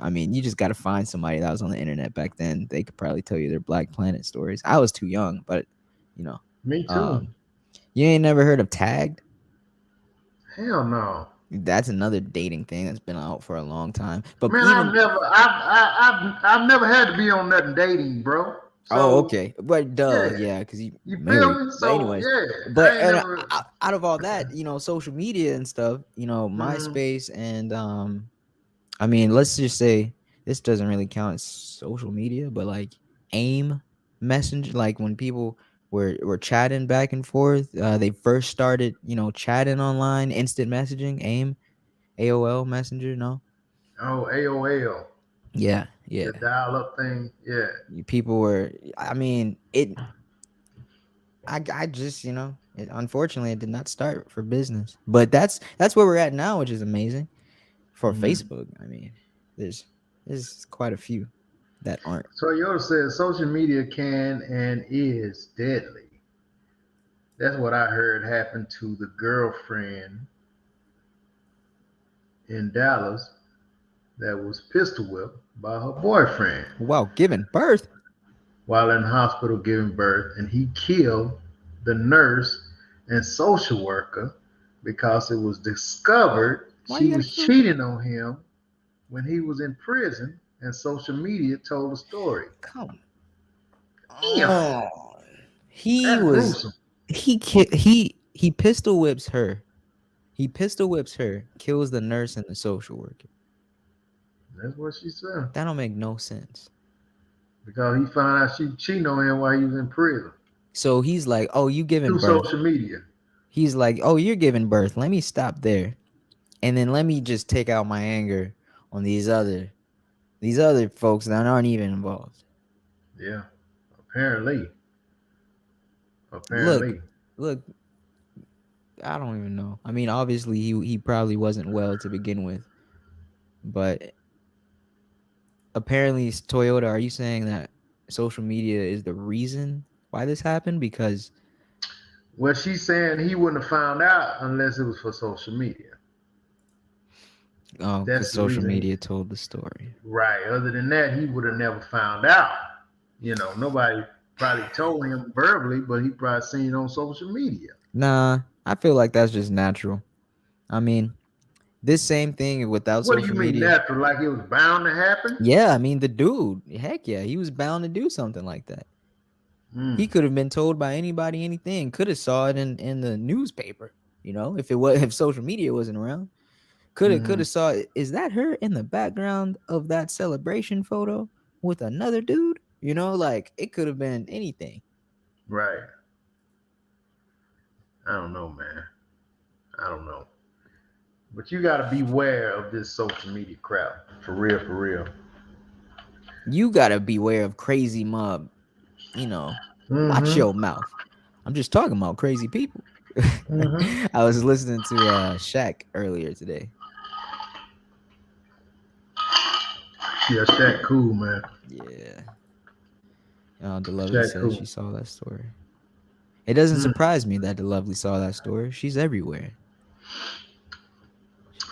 I mean, you just got to find somebody that was on the internet back then. They could probably tell you their Black Planet stories. I was too young, but you know, Me too. um, you ain't never heard of Tagged? Hell no. That's another dating thing that's been out for a long time. But Man, even I've never had to be on nothing dating, bro. oh, So okay. But yeah, duh, yeah, because you you feel married. me? But So anyways, yeah, I but ain't never. out of all that, social media and stuff, Mhm. MySpace and I mean, let's just say this doesn't really count as social media, but like AIM Messenger, like when people were chatting back and forth, they first started, chatting online, instant messaging, AIM, AOL Messenger, no? Oh, AOL, Yeah, yeah. the dial-up thing. Yeah. People were, I mean, I just unfortunately it did not start for business, but that's where we're at now, which is amazing for Hmm. Facebook. I mean, there's quite a few that aren't. So Yoda says social media can and is deadly. That's what I heard happened to the girlfriend in Dallas that was pistol whipped by her boyfriend Wow, giving birth. while in hospital giving birth, and he killed the nurse and social worker because it was discovered Why she you gotta was kill? cheating on him when he was in prison, and social media told the story. Come Damn, on. He that's was gruesome. he pistol whips her. He pistol whips her, kills the nurse and the social worker. That's what she said. That don't make no sense. Because he found out she cheating on him while he was in prison So he's like, "Oh, you giving through birth?" social media. He's like, "Oh, you're giving birth. Let me stop there, and then let me just take out my anger on these other folks that aren't even involved." Yeah, apparently, Look, apparently. look, I don't even know. I mean, obviously he probably wasn't well to begin with, but apparently Toyota, are you saying that social media is the reason why this happened? Because Well, she's saying he wouldn't have found out unless it was for social media. because That's the social reason. media told the story. Right. Other than that, he would have never found out. Nobody probably told him verbally, but he probably seen it on social media. Nah, I feel like that's just natural. I mean, this same thing without What do you social mean media. natural? Like it was bound to happen? Yeah, I mean the dude, heck yeah, he was bound to do something like that. He Mm. could have been told by anybody anything. Could have saw it in the newspaper. If it was if social media wasn't around, could have Hmm. saw it. Is that her in the background of that celebration photo with another dude? Like it could have been anything. Right. I don't know, man. I don't know. But you got to beware of this social media crap. For real, for real. You gotta beware of crazy mob. Watch Hmm. your mouth. I'm just talking about crazy people. Hmm. I was listening to Shaq earlier today. Yeah, Shaq cool, man. Yeah. The lovely Jack said who? she saw that story. It doesn't Hmm. surprise me that the lovely saw that story. She's everywhere.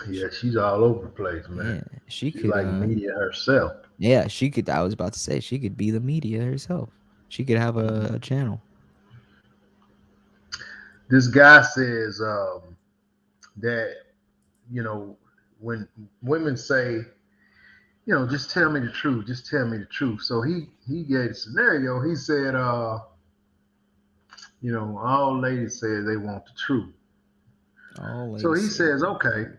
Yeah, she's all over the place, man. Yeah, she She's could. like media herself. Yeah, she could. I was about to say she could be the media herself. She could have a channel. This guy says that you know when women say, just tell me the truth, just tell me the truth. So he gave a scenario. He said, all ladies say they want the truth. All So ladies he say they says, want the okay, truth.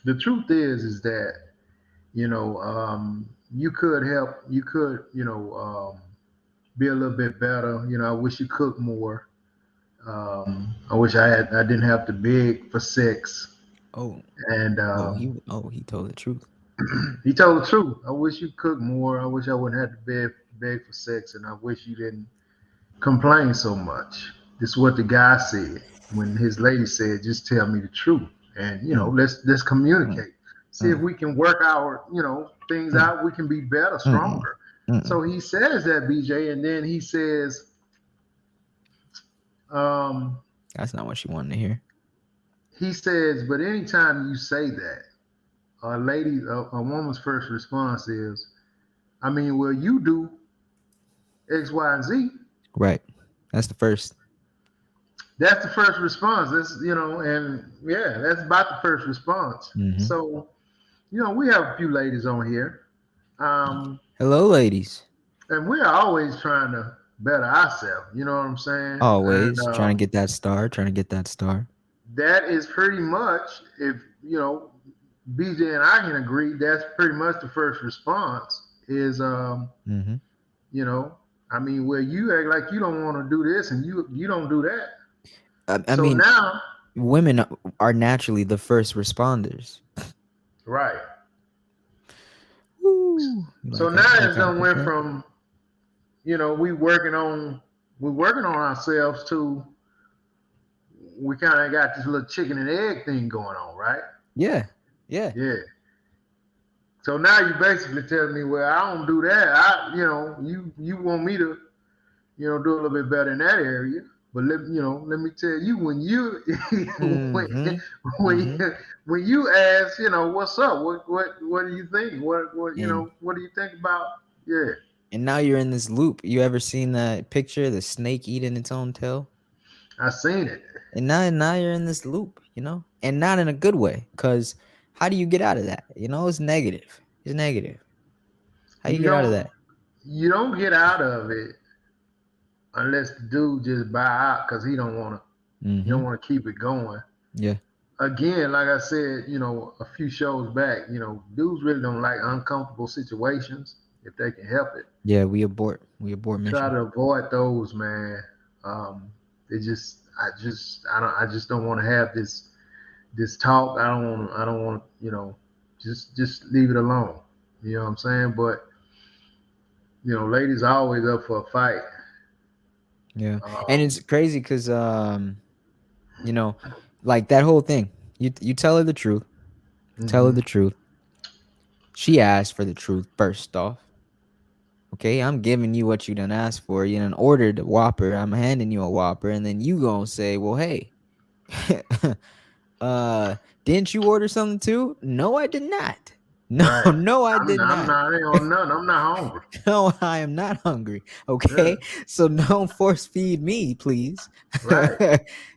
the truth is that you could help, you could be a little bit better. I wish you cooked more. I wish I didn't have to beg for sex. Oh, And he told the truth. he told the truth. I wish you cooked more. I wish I wouldn't have to beg for sex, and I wish you didn't complain so much. This is what the guy said when his lady said, "Just tell me the truth," and Mm, let's mm, communicate. See if mm, we can work our things mm, out. We can be better, mm, stronger. mm. So he says that, BJ, and then he says, um, That's not what she wanted to hear. but anytime you say that, a woman's first response is, I mean, well, you do X, Y, and Z. Right. That's the first. That's the first response. And yeah, that's about the first response. Hmm. So, we have a few ladies on here, Hello, ladies. and we're always trying to better ourselves. You know what I'm saying? And Always trying to get that star. Trying to get that star. that is pretty much, if BJ and I can agree, that's pretty much the first response. Is Hmm. you know, I mean, well, you act like you don't want to do this, and you don't do that. I So mean, now, women are naturally the first responders. right. Woo. You So like now that? You like it's how I done put went that? from we working on ourselves to we kind of got this little chicken and egg thing going on, right? Yeah. Yeah. Yeah. So now you basically telling me, well, I don't do that. You want me to, do a little bit better in that area. But let me tell you, when you when Hmm. when Hmm. you, when you ask, what's up? What do you think? And What do you think about? Yeah, now you're in this loop. You ever seen that picture, the snake eating its own tail? I seen it. And now you're in this loop, and not in a good way. Cause how do you get out of that? It's negative. It's negative. How you You get out of don't that? you don't get out of it unless the dude just buy out because he Mm-hmm. don't want to keep it going. Yeah. Again, like I said, a few shows back, dudes really don't like uncomfortable situations if they can help it. Yeah. We abort. We abort Try mission. to avoid those, man. It just, I just don't want to have this talk. I don't want, just leave it alone. You know what I'm saying? But ladies are always up for a fight. Yeah. And Um, it's crazy because you know, like that whole thing. You tell her the truth. Tell her mhm. the truth. She asked for the truth first off. Okay, I'm giving you what you done asked for. You done ordered a Whopper. I'm handing you a Whopper, and then you gonna say, "Well, hey, uh, didn't you order something too?" No, I did not. No, Right. no, I I'm did not, I'm not. not I ain't on nothing. I'm not hungry. No, I am not hungry. Yeah. Okay, so don't force feed me, please. Right.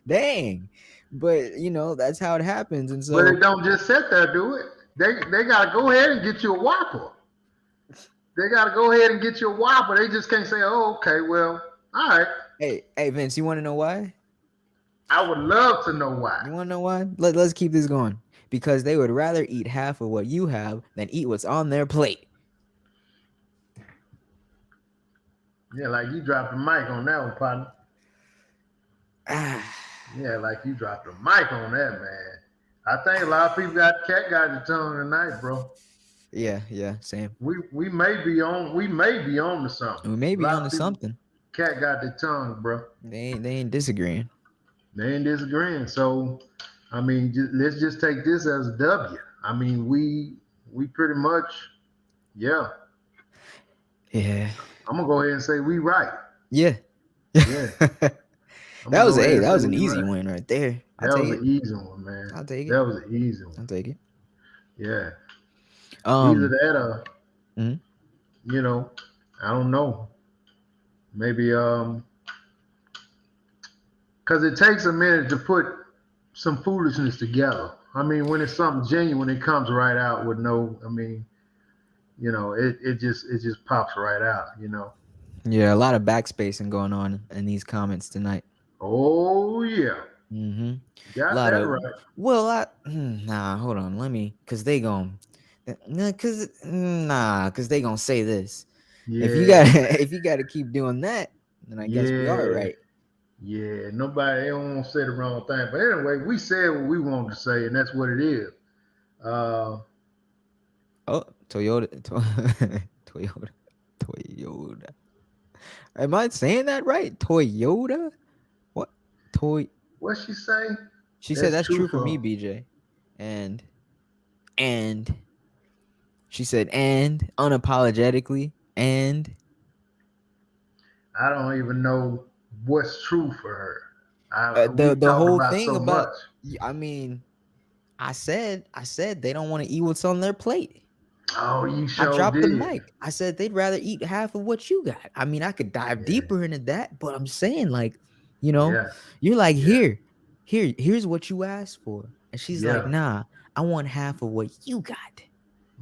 Dang, but that's how it happens, and But so it don't just sit there, do it. They gotta go ahead and get you a Whopper. They gotta go ahead and get you a Whopper. They just can't say, "Oh, okay, well, all right." hey, Vince, you want to know why? I would love to know why. You want to know why? Let's keep this going. Because they would rather eat half of what you have than eat what's on their plate. Yeah, like you dropped the mic on that one, partner. Ah, Yeah, like you dropped the mic on that, man. I think a lot of people got the tongue tonight, bro. yeah, same. We may be on to something. We may A be lot onto of people something. cat got the tongue, bro. They ain't disagreeing. They ain't disagreeing. So, I mean, let's just take this as a W. I mean, we pretty much, yeah. Yeah. I'm gonna go ahead and say we right. Yeah. Yeah, I'm That gonna was go ahead and that say was an we easy right. win right there. I'll That take was it. an easy one, man. I'll take it. That was an easy one. I'll take it. Yeah, either Um, that or mhm. you know, I don't know. Maybe because it takes a minute to put some foolishness together. I mean, when it's something genuine, it comes right out with no. I mean, it just pops right out. Yeah, a lot of backspacing going on in these comments tonight. Oh yeah, Mm-hmm. A got lot that of right. nah, hold on, let me, cause they gon' cause they gonna say this. If you got Yeah, if you got to keep doing that, then I guess we are yeah, right. yeah. Nobody they don't want to say the wrong thing, but anyway, we said what we wanted to say, and that's what it is. Uh, Oh, Toyota, Toyota. Am I saying that right? Toyota? What? Toy? what she say? She said That's that's true true for me, for. BJ. And and she said and unapologetically and I don't even know what's true for her. We the talked whole about thing so about. much. I mean, I said they don't want to eat what's on their plate. Oh, you I sure dropped the did. mic. I said they'd rather eat half of what you got. I mean, I could dive Yeah, deeper into that, but I'm saying like, you know, yeah, you're like yeah, here's what you asked for, and she's like, yeah, nah, I want half of what you got.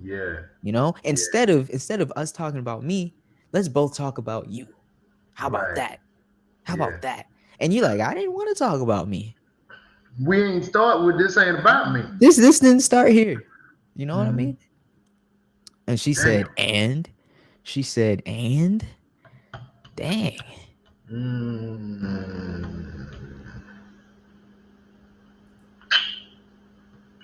yeah, You know, yeah. instead of us talking about me, let's both talk about you. How about Right. that? How Yeah. about that? And you're like, I didn't want to talk about me. We ain't start with this ain't about me. This didn't start here. You know what I Hmm. mean? And she said, Damn. and she said, and dang. Mm.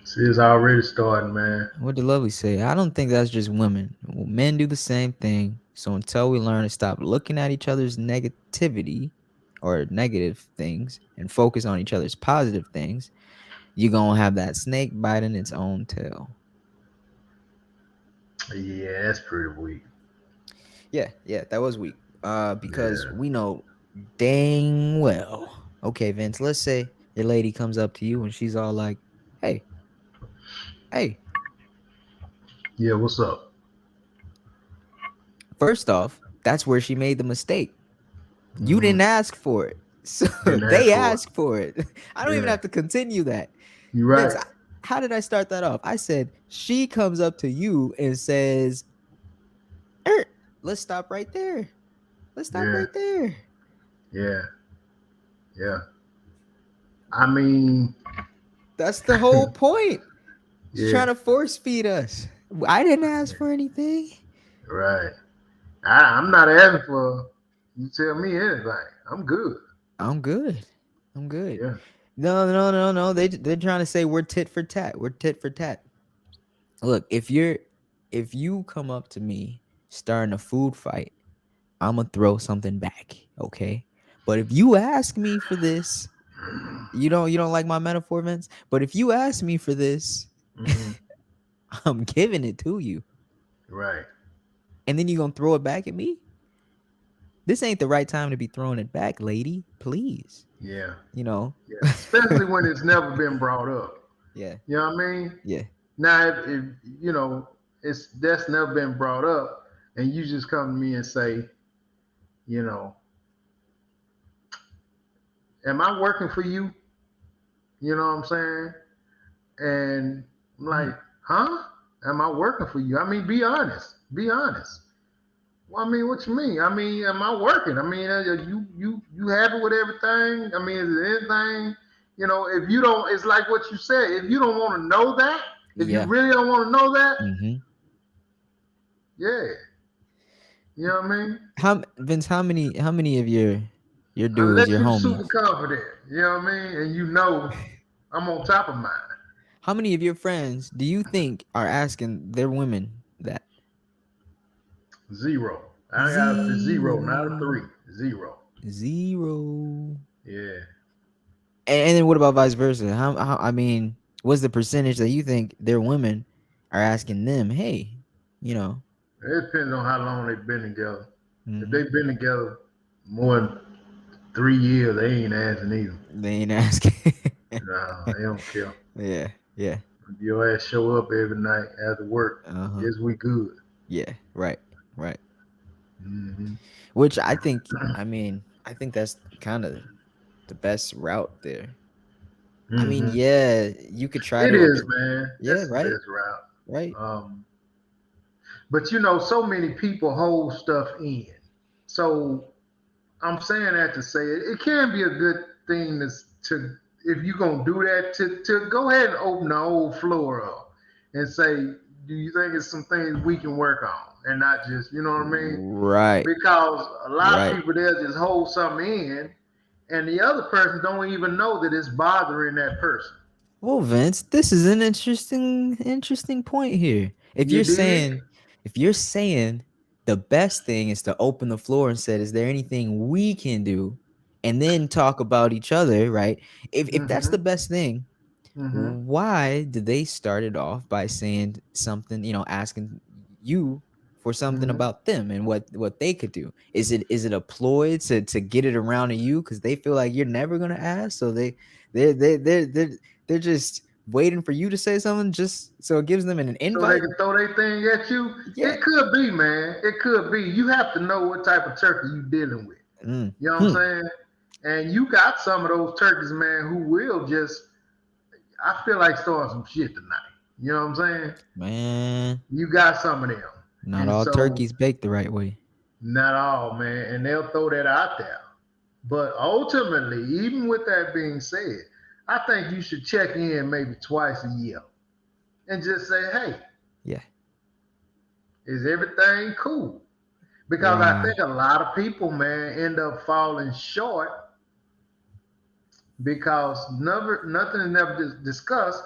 See, it's already starting, man. What did Lovely say? I don't think that's just women. Men do the same thing. So until we learn to stop looking at each other's negativity or negative things and focus on each other's positive things, you're gonna have that snake biting its own tail. Yeah, that's pretty weak. Yeah, that was weak. Because Yeah. we know dang well. Okay, Vince, let's say your lady comes up to you and she's all like, hey, hey, Yeah, what's up? first off, that's where she made the mistake. You Hmm. didn't ask for it. So Didn't ask they for it. asked for it. I don't even Yeah. have to continue that. You Vince, right. how did I start that off? I said, she comes up to you and says, er, let's stop right there. Let's stop Yeah. right there. Yeah. Yeah. I mean, That's the whole point. She's yeah. trying to force feed us. I didn't ask for anything. Right. I'm not asking for you tell me anything. I'm good. I'm good. I'm good. Yeah. No. They're trying to say we're tit for tat. We're tit for tat. Look, if you come up to me starting a food fight, I'm gonna throw something back, okay? But if you ask me for this, you don't like my metaphor, Vince. But if you ask me for this, Hmm. I'm giving it to you, Right. and then you gonna throw it back at me. This ain't the right time to be throwing it back, lady. Please, Yeah. you know. Yeah. Especially when it's never been brought up. Yeah, You know what I mean? yeah. Now, if it's that's never been brought up, and you just come to me and say, you know, am I working for you? You know what I'm saying? And I'm Mhm. like, huh? Am I working for you? I mean, be honest. Be honest. Well, I mean, what you mean? I mean, am I working? I mean, you happy with everything? I mean, is there anything? If you don't, it's like what you said. If you don't want to know that, if you Yeah. really don't want to know that, Mm-hmm. yeah, you know what I mean. How Vince? How many of your dudes, Unless your you're super homies? confident, you know what I mean, and I'm on top of mine. How many of your friends do you think are asking their women that? Zero. I got a zero, not a Zero. three. Zero. Zero. Yeah. And then what about vice versa? I mean, what's the percentage that you think their women are asking them? Hey, you know, It depends on how long they've been together. If Mm-hmm. they've been together more than 3 years, they ain't asking either. They ain't asking. Nah, they don't care. Yeah, yeah. If your ass show up every night after work, Uh-huh. yes, we good. Yeah, right, right. Hmm. Which I think, I mean, I think that's kind of the best route there. I mean, Hmm. yeah, you could try It to, is, man. yeah, That's the right, best route. right. Um, but so many people hold stuff in. So I'm saying that to say it can be a good thing to if you're gonna do that to go ahead and open the old floor up and say, do you think it's some things we can work on and not just you know what I mean? Right, Because a lot of right. people they'll just hold something in and the other person don't even know that it's bothering that person. Well, Vince, this is an interesting point here. You dig? If you're saying the best thing is to open the floor and said, is there anything we can do? And then talk about each other, right? If that's the Mm-hmm. best thing, Mm-hmm. why did they start it off by saying something, asking you for something Mm-hmm. about them and what they could do? Is it a ploy to get it around to you because they feel like you're never gonna ask, so they're just waiting for you to say something just so it gives them an So they invite? can throw their thing at you. Yeah. It could be, man. It could be. You have to know what type of turkey you dealing with. Mm. You know what I'm Hmm. saying? And you got some of those turkeys, man, who will just. I feel like starting some shit tonight. You know what I'm saying? Man, You got some of them, not and all so turkeys baked the right way. not all, man. And they'll throw that out there. But ultimately, even with that being said, I think you should check in maybe twice a year and just say, "Hey, Yeah. is everything cool?" Because I Wow. think a lot of people, man, end up falling short because nothing is never discussed.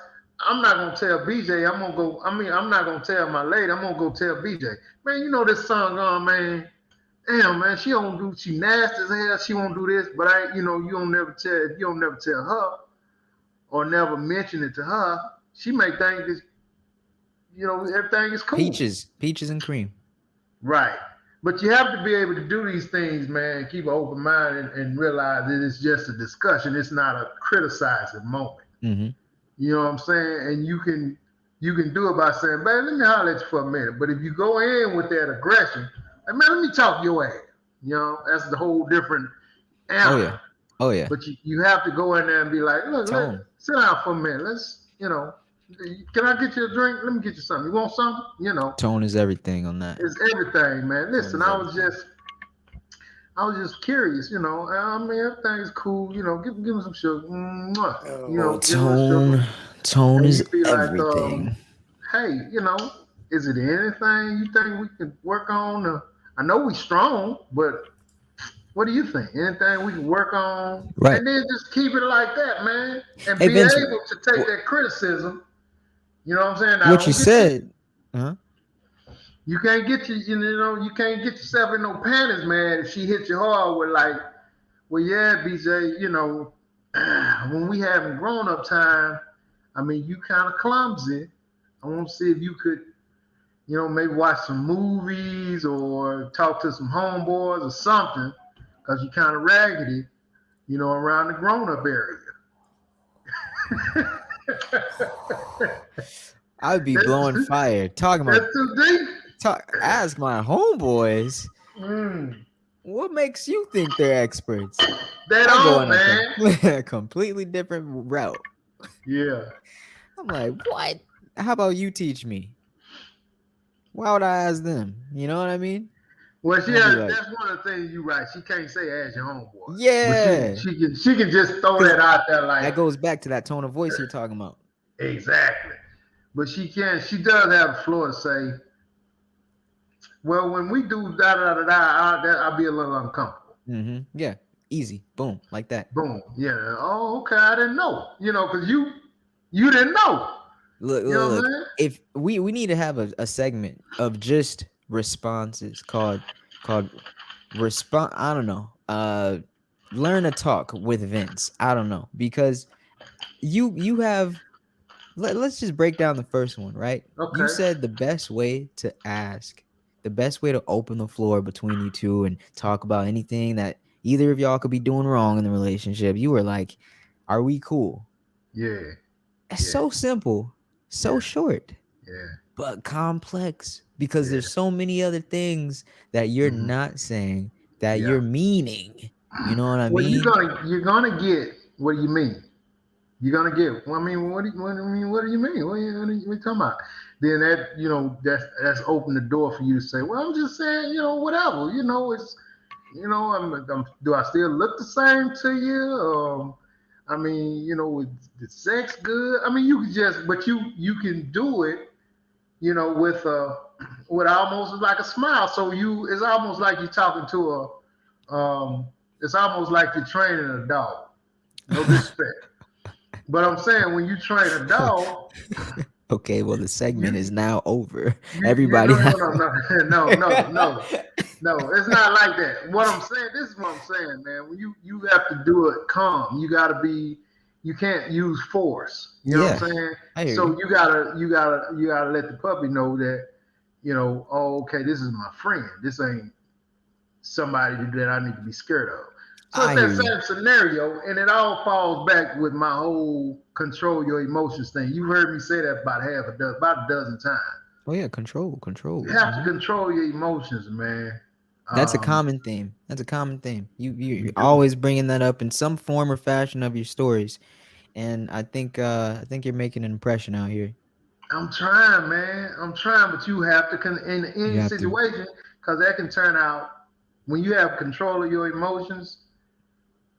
I'm not gonna tell BJ. I'm gonna go. I mean, I'm not gonna tell my lady. I'm gonna go tell BJ. Man, you know this song on, man. Damn, man, she don't do. She nasty as hell. She won't do this. But you don't never tell. If you don't never tell her or never mention it to her, she may think that everything is cool. Peaches and cream. Right. But you have to be able to do these things, man. Keep an open mind and realize that it's just a discussion. It's not a criticizing moment. Mm-hmm. You know what I'm saying? And you can do it by saying, "Man, let me holler at you for a minute." But if you go in with that aggression, like, man, let me talk your ass. That's the whole different Oh animal. yeah. Oh yeah. But you have to go in there and be like, "Look, Tone. sit down for a minute. Can I get you a drink? Let me get you something. You want something? Tone is everything on that. It's everything, man. Tone Listen, is everything. I was just curious, I mean, everything's cool. Give me some sugar. Mwah. Oh, Give her sugar. tone And is you be like, everything. hey, is it anything you think we can work on? I know we strong, but what do you think? Anything we can work on? Right. And then just keep it like that, man. And Hey be Vince, able to take that criticism. You know what I'm saying? Now what you don't get you. said? Huh? You can't get yourself in no panties, man. If she hits you hard with like, well, yeah, BJ, when we having grown up time, I mean, you kind of clumsy. I want to see if you could, maybe watch some movies or talk to some homeboys or something, because you kind of raggedy, around the grown up area. I'd be that's, blowing fire. Talking about that's too deep. ask my homeboys. Mm, What makes you think they're experts? they I go don't, on a man. completely different route. Yeah. I'm like, what? How about you teach me? Why would I ask them? You know what I mean? Well, she I'd be has. like, That's one of the things you right. She can't say as your homeboy, but she yeah, she can she can just throw because that out there like that goes back to that tone of voice you're talking about. exactly. But she can. She does have the floor to say, well, when we do da da da da, I'll be a little uncomfortable. Mm-hmm. Yeah, easy, boom, like that. Boom. Yeah. Oh, okay. I didn't know. Because you didn't know. Look, You know look, what I'm look. saying? If we need to have a segment of just responses called respond. I don't know. Learn to talk with Vince. I don't know because you have. Let's just break down the first one, right? You Okay. said the best way to ask, the best way to open the floor between you two and talk about anything that either of y'all could be doing wrong in the relationship, you were like, "Are we cool?" Yeah. It's Yeah. so simple, so Yeah. short, Yeah. but complex because Yeah. there's so many other things that you're Mhm. not saying that Yeah. you're meaning. You know what I Well, mean? you're gonna get what do you mean? You're gonna get. Well, I mean, what do you mean? What are you talking about? Then that that's opened the door for you to say, well, I'm just saying, whatever. It's do I still look the same to you? I mean, with the sex good? I mean, you can just, but you can do it, with with almost like a smile. So it's almost like you're talking to it's almost like you're training a dog. No disrespect, but I'm saying when you train a dog, Okay, well the segment you is now over. you Everybody no no have no no no no no no. It's not like that. What I'm saying, this is what I'm saying, man. When you have to do it calm. You got to be. You can't use force. You know what Yeah, I'm saying? I hear So you. you gotta let the puppy know that oh, okay, this is my friend. This ain't somebody that I need to be scared of. So it's I hear that you. same scenario, and it all falls back with my whole control your emotions thing. You heard me say that about a dozen times. Oh yeah, control, You control. have to control your emotions, man. That's a Um, common theme. That's a common theme. You're you do. always bringing that up in some form or fashion of your stories, and I think you're making an impression out here. I'm trying, man. I'm trying, but you have to in You any have to. situation because that can turn out when you have control of your emotions.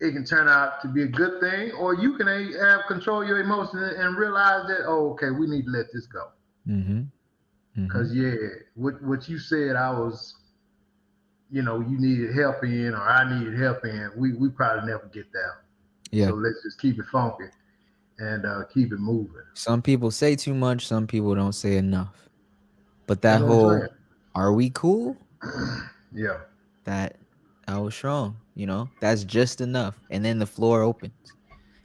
It can turn out to be a good thing, or you can have control of your emotions and realize that, oh, okay, we need to let this go. Mm-hmm. Mm-hmm. Cause yeah, what you said, you needed help in, or I needed help in. We probably never get there. Yeah. So let's just keep it funky and keep it moving. Some people say too much. Some people don't say enough. But That's that what I'm whole, saying. "Are we cool?" Yeah, That that was strong. You know, that's just enough. And then the floor opens.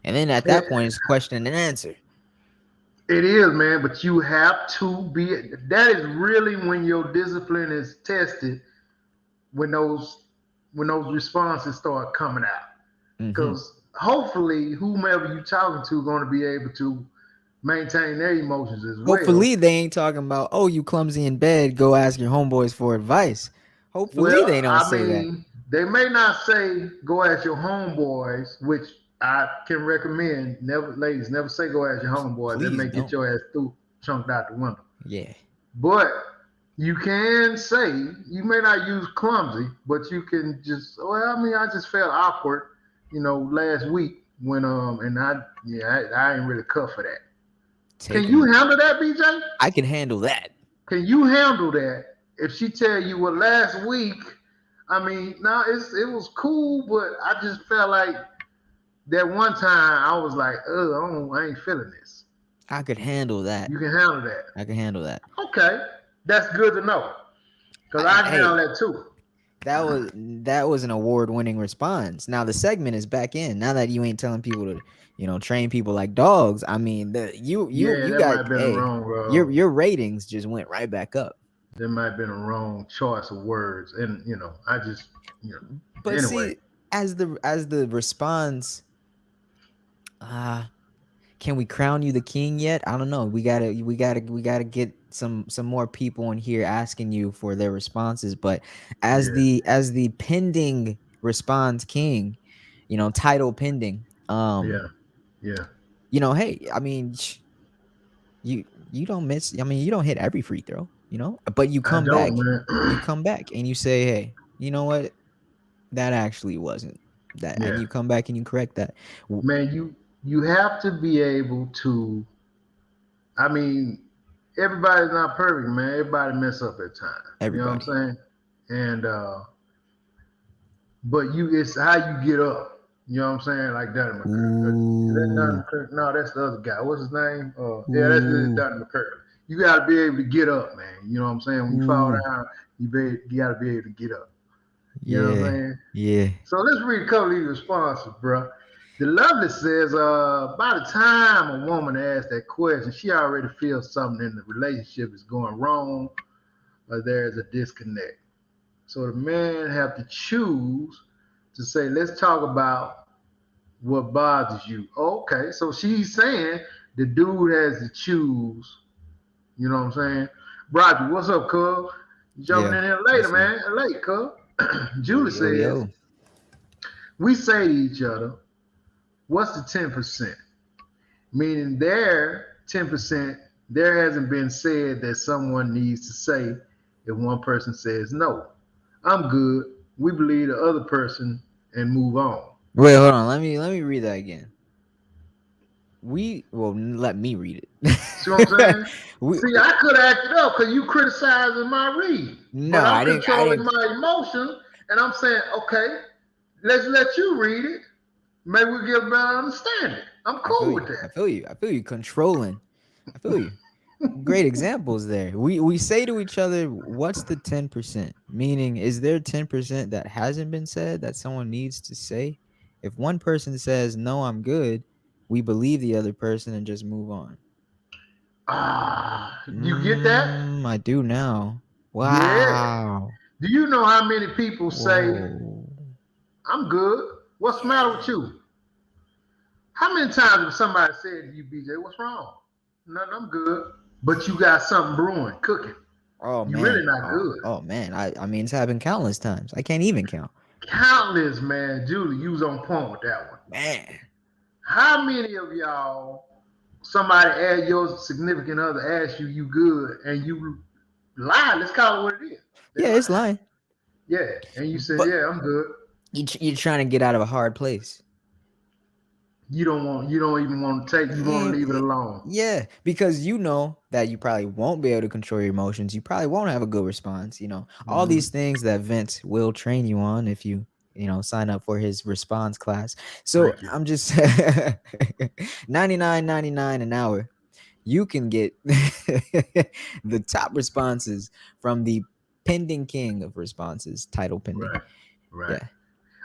And then at that it, point, it's question and answer. it is, man. But you have to be. That is really when your discipline is tested when those responses start coming out. Mm-hmm. Because hopefully, whomever you're talking to, going to be able to maintain their emotions as well. Hopefully they ain't talking about, "Oh, you clumsy in bed, go ask your homeboys for advice." Hopefully Well, they don't I say that. mean, they may not say go ask your homeboys, which I can recommend. Never, ladies, never say go ask your homeboys. That Please may get don't. your ass through chunked out the window. Yeah. But you can say you may not use clumsy, but you can just. Well, I mean, I just felt awkward, last week when and I ain't really cut for that. Can you Taking handle that, BJ? I can handle that. Can you handle that if she tell you, well, last week, I mean, no, it was cool, but I just felt like that one time I was like, I ain't feeling this. I could handle that. You can handle that. I can handle that. Okay, that's good to know because I can handle Hey, that too. that was an award-winning response. Now the segment is back in. Now that you ain't telling people to, train people like dogs. I mean, Yeah, you that might got, have been a hey, wrong. your ratings just went right back up. There might have been a wrong choice of words, and I just, But anyway. see, as the response, can we crown you the king yet? I don't know. We gotta get some more people in here asking you for their responses. But as Yeah, the pending response king, title pending. yeah, yeah. Hey, I mean, you don't miss. I mean, you don't hit every free throw. But you I come don't, back. man. You come back and you say, hey, you know what? That actually wasn't that, and Yeah, you come back and you correct that. man. You have to be able to. I mean, everybody's not perfect, man. Everybody mess up at times. You know what I'm Everybody. saying? And but it's how you get up. You know what I'm saying? Like Donnie McCurry. Is that Donnie Ooh. McCurry? No, that's the other guy. What's his name? Yeah, that's Ooh. Donnie McCurry. You got to be able to get up, man. You know what I'm saying? When you fall Ooh. down, you got to be able to get up. You know what I'm Yeah. saying? Yeah. So let's read a couple of these responses, bro. The Lovely says, by the time a woman asks that question, she already feels something in the relationship is going wrong. or there is a disconnect. So the man have to choose to say, let's talk about what bothers you. Okay, so she's saying the dude has to choose. You know what I'm saying? Roger, what's up, cuz? You jumping Yeah. in here later, What's up? man. Late, cuz. Yo, Julie yo, says, yo. we say to each other, what's the 10%? Meaning their 10%, there hasn't been said that someone needs to say if one person says no. I'm good. We believe the other person and move on. Wait, hold on. Let me read that again. Let me read See what I'm it. saying? we See, I could have acted up because you criticizing my read, no, but I'm I controlling didn't. my emotions and I'm saying, okay, let's let you read it. Maybe we get a better understanding. I'm I feel cool you. with that. I feel you. I feel you controlling. I feel you. Great examples there. We say to each other, "What's the 10%?" Meaning, is there 10% that hasn't been said that someone needs to say? If one person says, "No, I'm good," we believe the other person and just move on. You get that? I do now. Yeah. Wow. Do you know how many people say, Whoa. I'm good? What's the matter with you? How many times have somebody said to you, BJ, what's wrong? Nothing, I'm good. But you got something brewing, cooking. Oh You really man. not Oh, good. oh man. I mean, it's happened countless times. I can't even count. Countless, man. Julie, you was on point with that one. Man. How many of y'all, somebody asked your significant other asked you, you good, and you lied? Let's call it what it is. They Yeah, it's lied. lying. Yeah. And you said, But yeah, I'm good. you're trying to get out of a hard place. You don't even want to take, you want to leave it alone. Yeah, because you know that you probably won't be able to control your emotions. You probably won't have a good response. All these Mm-hmm. things that Vince will train you on if you sign up for his response class. So Thank you. I'm just 99.99 an hour. You can get the top responses from the pending king of responses, title pending. Right. Right. Yeah.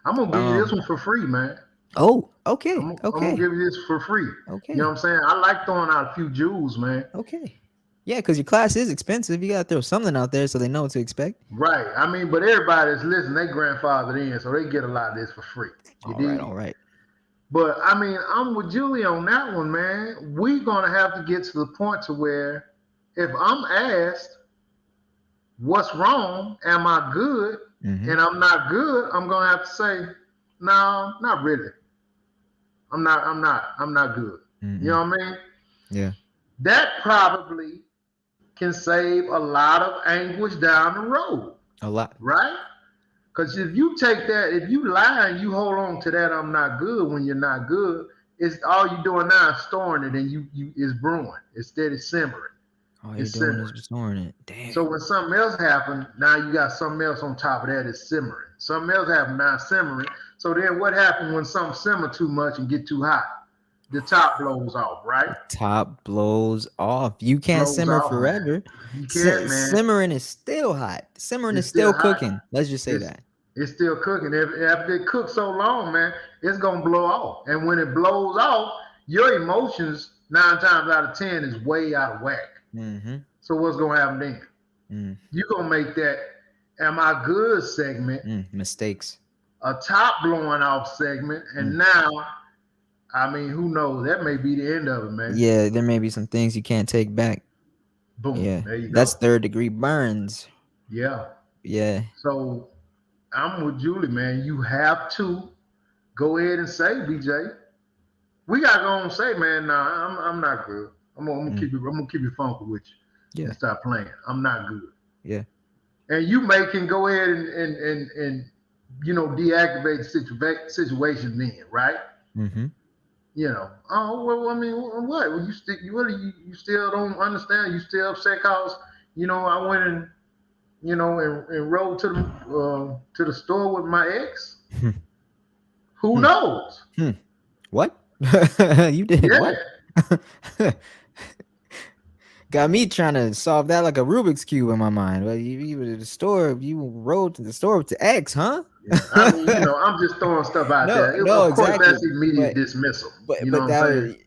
I'm gonna give you this Um. one for free, man. Oh. Okay. I'm gonna Okay. give you this for free. You know what Okay. I'm saying? I like throwing out a few jewels, man. Okay. Yeah, because your class is expensive. You gotta throw something out there so they know what to expect. Right. I mean, but everybody that's listening, they grandfathered in, so they get a lot of this for free. You All right, dig? all right. But I mean, I'm with Julie on that one, man. We're gonna have to get to the point to where if I'm asked what's wrong, am I good? Mm-hmm. And I'm not good, I'm gonna have to say, no, not really. I'm not good. You Mm-mm. know what I mean? Yeah. That probably can save a lot of anguish down the road, A lot. right? Because if you take that, if you lie and you hold on to that, I'm not good when you're not good, it's all you're doing now is storing it and you is brewing. Instead, it's simmering. All you're It's doing is simmering. restoring it. Damn. So when something else happened, now you got something else on top of that is simmering. Something else happened, now it's simmering. So then what happens when something simmer too much and get too hot? The top blows off, right? Top blows off. You can't Blows simmer off, man. forever. You can't, man. Simmering is still hot. Simmering is It's still still hot. cooking. Let's just say It's that. it's still cooking. If after it cooks so long, man, it's gonna blow off. And when it blows off, your emotions 9 times out of 10 is way out of whack. Mm-hmm. So what's gonna happen then? Mm. You're gonna make that "Am I good" segment Mistakes. a top blowing off segment, and now, I mean, who knows? That may be the end of it, man. Yeah, there may be some things you can't take back. Boom. Yeah. There you That's go. third-degree burns. Yeah. Yeah. So I'm with Julie, man. You have to go ahead and say, BJ. We gotta go on and say, man, nah, I'm not good. I'm gonna keep it funky with you Yeah. and stop playing. I'm not good. Yeah. And you can go ahead and deactivate the situation then, right? Mm-hmm. Oh well, I mean, what? Well, you still don't understand? You still upset cause I went and and rode to the store with my ex. Who knows? What? You did Yeah, what? Got me trying to solve that like a Rubik's cube in my mind. But you were at the store. You rode to the store with the X, huh? yeah. I mean, I'm just throwing stuff out No, there. no, Of course, exactly. that's immediate But dismissal. You know but what I'm that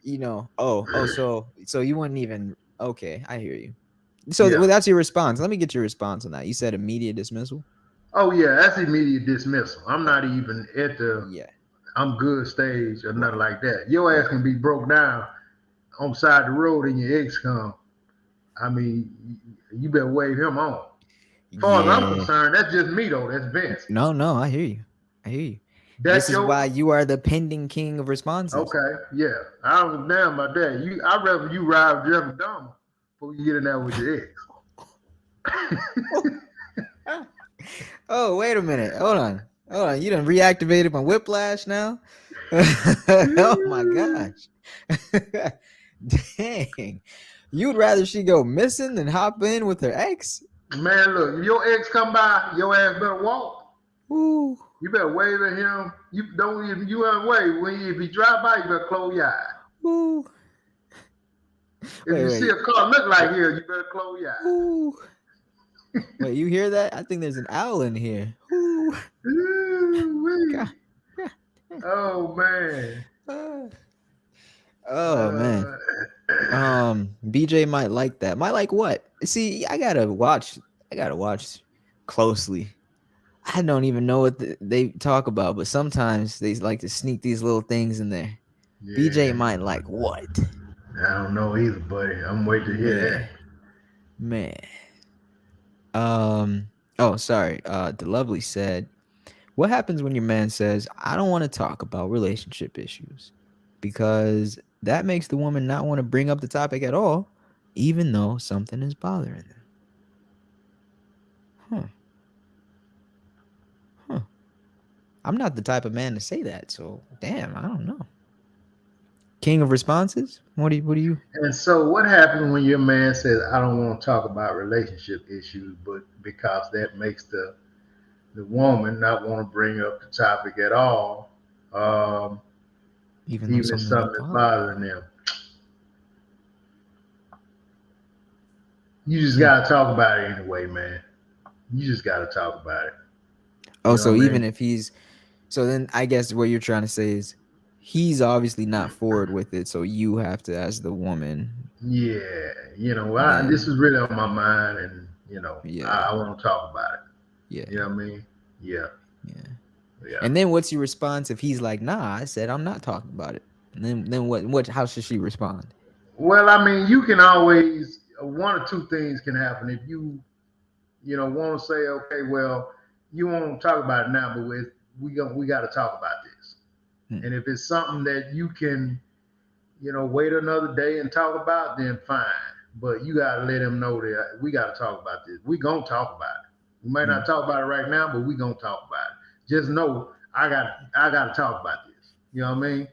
saying? was Oh, so you wouldn't even. Okay, I hear you. So Yeah. well, that's your response. Let me get your response on that. You said immediate dismissal. Oh yeah, that's immediate dismissal. I'm Oh, not even at the yeah, I'm good stage or nothing right, like that. Your ass right. can be broke down on the side of the road and your ex come. I mean, you better wave him on. As far as I'm Yeah. concerned, that's just me though. That's Vince. No, no, I hear you. I hear you. This That's is why your you are the pending king of responses. okay. Yeah, I don't damn about that. I'd rather you ride with Jeffrey Dahmer before you get in there with your ex. Oh, wait a minute. Hold on. Hold on. You done reactivated my whiplash now? Oh my gosh. Dang. You'd rather she go missing than hop in with her ex? Man, look, if your ex come by, your ass better walk. Ooh. You better wave at him. You don't even you ain't wave. If he drive by, you better close your eyes. Ooh. If Wait, you see wait. a car look like here, you better close your Ooh. Wait, you hear that? I think there's an owl in here. Ooh. eyes. Ooh-wee. God. Oh man. Ah. Oh man. Uh, BJ might like that. Might like what? See, I gotta watch. I gotta watch closely. I don't even know what they talk about, but sometimes they like to sneak these little things in there. BJ yeah, might like what? I don't know either, buddy. I'm waiting to hear Man, that. man. Oh, sorry. The lovely said, "What happens when your man says I don't want to talk about relationship issues because that makes the woman not want to bring up the topic at all, even though something is bothering them." Huh. Huh. I'm not the type of man to say that, so damn, I don't know. King of responses? What do you And so, what happens when your man says, "I don't want to talk about relationship issues," but because that makes the woman not want to bring up the topic at all, um, even though even if something is something is bothering bothering them. You just them? gotta talk about it anyway, man. You just gotta talk about it. Oh, You know so what I even mean? if he's so then I guess what you're trying to say is he's obviously not forward with it, so you have to as the woman Yeah, this then is really on my mind, and yeah, I want to talk about it. You yeah, know what I mean? Yeah, yeah. yeah. And then what's your response if he's like, "Nah, I said I'm not talking about it." And then what how should she respond? Well, I mean, you can always one or two things can happen if want to say, okay, well, you won't talk about it now, but we got to talk about this. Hmm. And if it's something that you can, wait another day and talk about, then fine. But you got to let him know that we got to talk about this. We gonna talk about it. We might Hmm. not talk about it right now, but we gonna talk about it. Just know I got to talk about this. You know what I mean?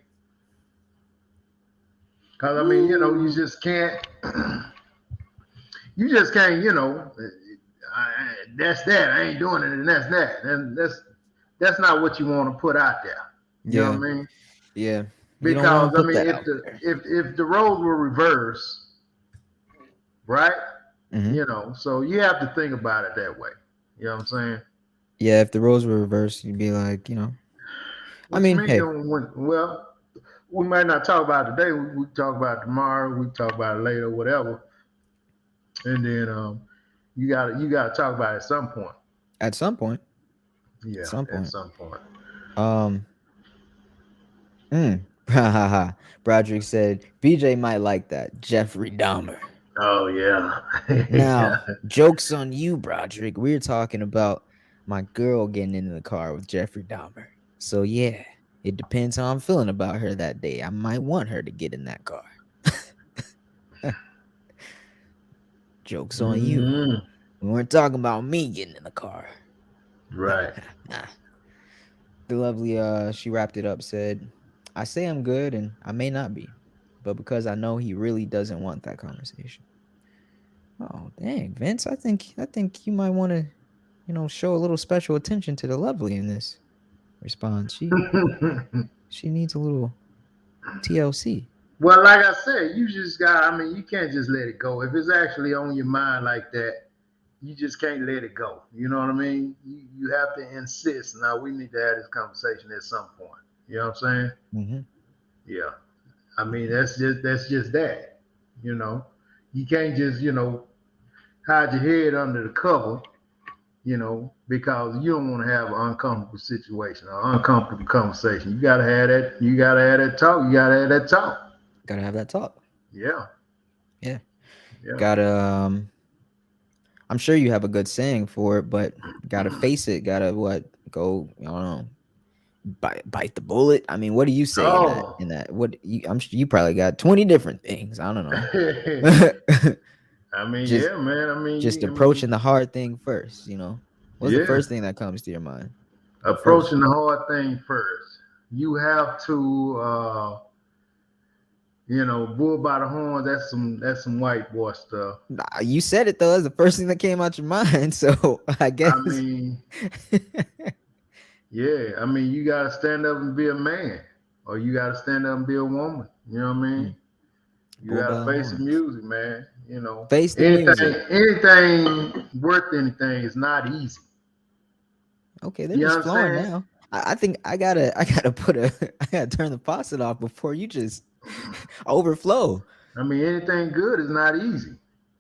Because I mean, you Ooh. just can't. You just can't. That's that. I ain't doing it, and that's that. And that's not what you want to put out there. You know Yeah. what I mean? Yeah. You don't want Because to I put mean, that if out the there. if the roles were reversed, right? Hmm. So you have to think about it that way. You know what I'm saying? Yeah, if the roles were reversed, you'd be like, I What you mean, mean? hey, Well, we might not talk about it today. We talk about it tomorrow. We talk about it later, whatever. And then you gotta talk about it at some point. at some point, at Yeah, some at point. some point. Um, Broderick said BJ might like that. Jeffrey Dahmer. Oh yeah. Now, Yeah. joke's on you, Broderick. We're talking about my girl getting into the car with Jeffrey Dahmer. So yeah, it depends how I'm feeling about her that day. I might want her to get in that car. Joke's on you. Mm, We weren't talking about me getting in the car. right. The lovely she wrapped it up said, I say I'm good and I may not be, but because I know he really doesn't want that conversation. Oh dang, Vince, I think you might want to, show a little special attention to the lovely in this response. She needs a little TLC. Well, like I said, you just got. I mean, you can't just let it go. If it's actually on your mind like that, you just can't let it go. You know what I mean? You have to insist. Now we need to have this conversation at some point. You know what I'm saying? Mm-hmm. Yeah. I mean, Mm-hmm. that's just that. You know, you can't just hide your head under the cover, because you don't want to have an uncomfortable situation or uncomfortable conversation. You gotta have that. You gotta have that talk. You gotta have that talk. Gotta have that talk. Yeah, Yeah. yeah. Gotta I'm sure you have a good saying for it, but gotta face it. Gotta what? Go, I don't know. Bite the bullet. I mean, what do you say in that? Oh, In that, I'm sure you probably got 20 different things. I don't know. I mean, just yeah, man. just approaching the hard thing first. What's the yeah. first thing that comes to your mind? The first. Approaching the hard thing first. You have to, bull by the horns. That's some white boy stuff. Nah, you said it though. That's the first thing that came out your mind. So I I guess. mean, yeah. I mean, you gotta stand up and be a man, or you gotta stand up and be a woman. You know what I mean? Mm, You bull by gotta the face the horns. music, man. Face the Anything, music. anything worth anything is not easy. Okay, they're You just flowing understand? now. I think I gotta I gotta turn the faucet off before you just overflow. I mean, anything good is not easy.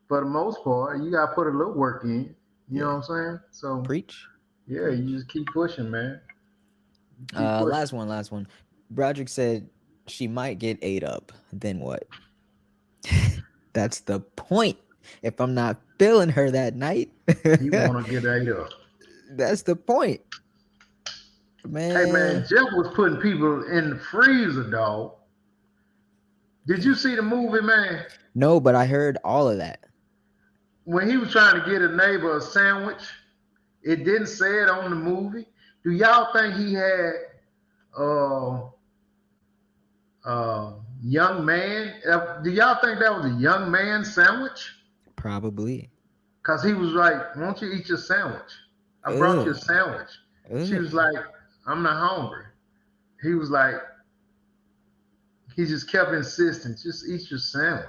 For the most part, you gotta put a little work in. You know Yeah, what I'm saying? So preach, yeah, you preach. just keep pushing, man. You keep pushing. Last one. Broderick said she might get ate up. Then what? That's the point. If I'm not feeling her that night, He wanna get ate up. that's the point, Hey man, man. Jeff was putting people in the freezer, dog. Did you see the movie, man? No, but I heard all of that. When he was trying to get a neighbor a sandwich, it didn't say it on the movie. Do y'all think he had uh young man? Do y'all think that was a young man sandwich? Probably. Cause he was like, "Won't you eat your sandwich? I brought you a Ugh, sandwich." She ugh. was like, "I'm not hungry." He was like, he just kept insisting, "Just eat your sandwich."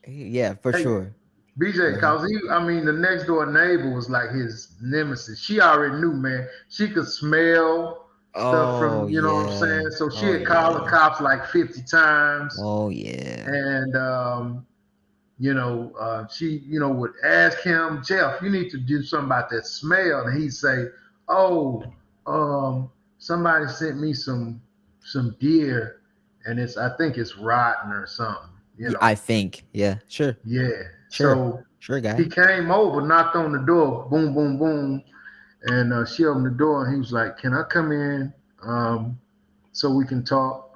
Yeah, for Hey, sure. BJ, Uh-huh. cause I mean, the next door neighbor was like his nemesis. She already knew, man. She could smell stuff Oh from, you know what I'm yeah. saying? So she Oh had called the yeah. cops like 50 times. Oh yeah. And, she, would ask him, Jeff, you need to do something about that smell. And he'd say, oh, somebody sent me some deer and I think it's rotten or something, you Yeah, know. I think. Yeah, sure. Yeah. Sure. So Sure, he guy. came over, knocked on the door, boom, boom, boom, and she opened the door, and he was like, "Can I come in, so we can talk?"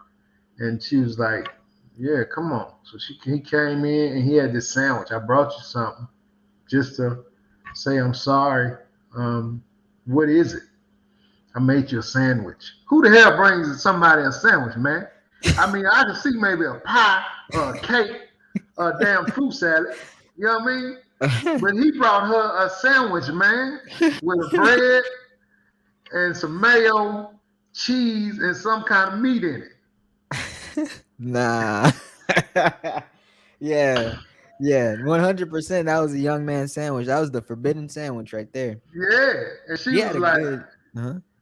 And she was like, "Yeah, come on." So he came in, and he had this sandwich. I brought you something just to say I'm sorry. What is it? I made you a sandwich. Who the hell brings somebody a sandwich, man? I mean, I can see maybe a pie or a cake or a damn fruit salad. You know what I mean? But he brought her a sandwich, man, with a bread and some mayo, cheese, and some kind of meat in it. Nah. Yeah. Yeah. 100%. That was a young man sandwich. That was the forbidden sandwich right there. Yeah, and she She was had a like, good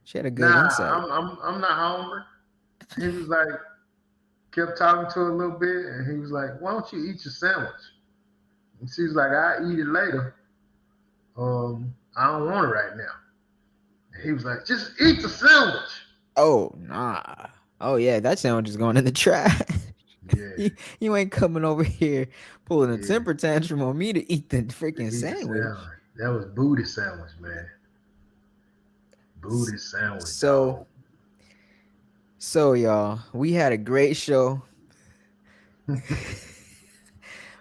She had a good "Nah, insight. I'm not hungry." He was like, kept talking to her a little bit, and he was like, "Why don't you eat your sandwich?" And she was like, "I eat it later. I don't want it right now." And he was like, "Just eat the sandwich." Oh, nah. Oh yeah, that sandwich is going in the trash. Yeah, You ain't coming over here pulling a yeah, temper tantrum on me to eat the to freaking eat the sandwich. sandwich. That was booty sandwich, man. S- Booty sandwich, So, dog. y'all, we had a great show.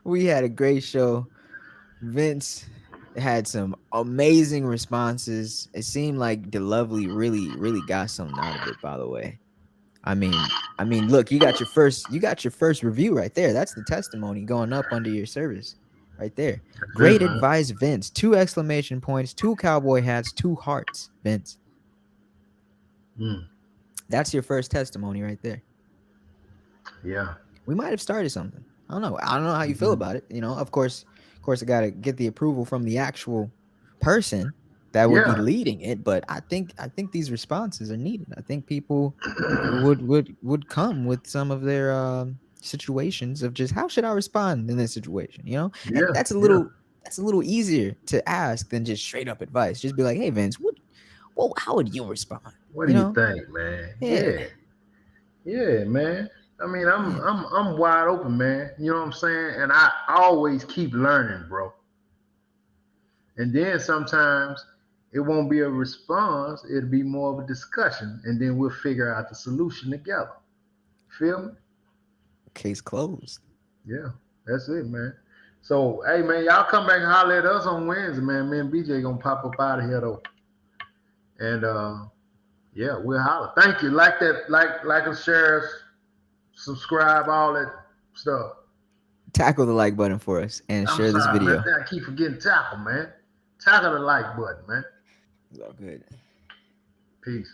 We had a great show. Vince had some amazing responses. It seemed like the lovely really, really got something out of it, by the way. I mean, look, you got your first review right there. That's the testimony going up under your service right there. That's it, Great man. advice, Vince. 2 exclamation points, 2 cowboy hats, 2 hearts, Vince. Mm, That's your first testimony right there. yeah. We might have started something. I don't know. I don't know how you feel Hmm. about it. Of course, I got to get the approval from the actual person that would be Yeah. leading it. But I think these responses are needed. I think people would come with some of their situations of just how should I respond in this situation. And Yeah. that's a Yeah. little that's a little easier to ask than just straight up advice. Just be like, hey Vince, what how would you respond? What do You you know? think, man? Yeah. Yeah, yeah, man. I mean, Yeah. I'm wide open, man. You know what I'm saying? And I always keep learning, bro. And then sometimes it won't be a response; it'll be more of a discussion, and then we'll figure out the solution together. Feel me? Case closed. Yeah, that's it, man. So, hey, man, y'all come back and holler at us on Wednesday, man. Me and BJ gonna pop up out of here though, and yeah, we'll holler. Thank you. Like that, like and share, subscribe, all that stuff. Tackle the like button for us and I'm share this sorry, man. video. I keep forgetting tackle, man. Tackle the like button, man. It's all good. Peace.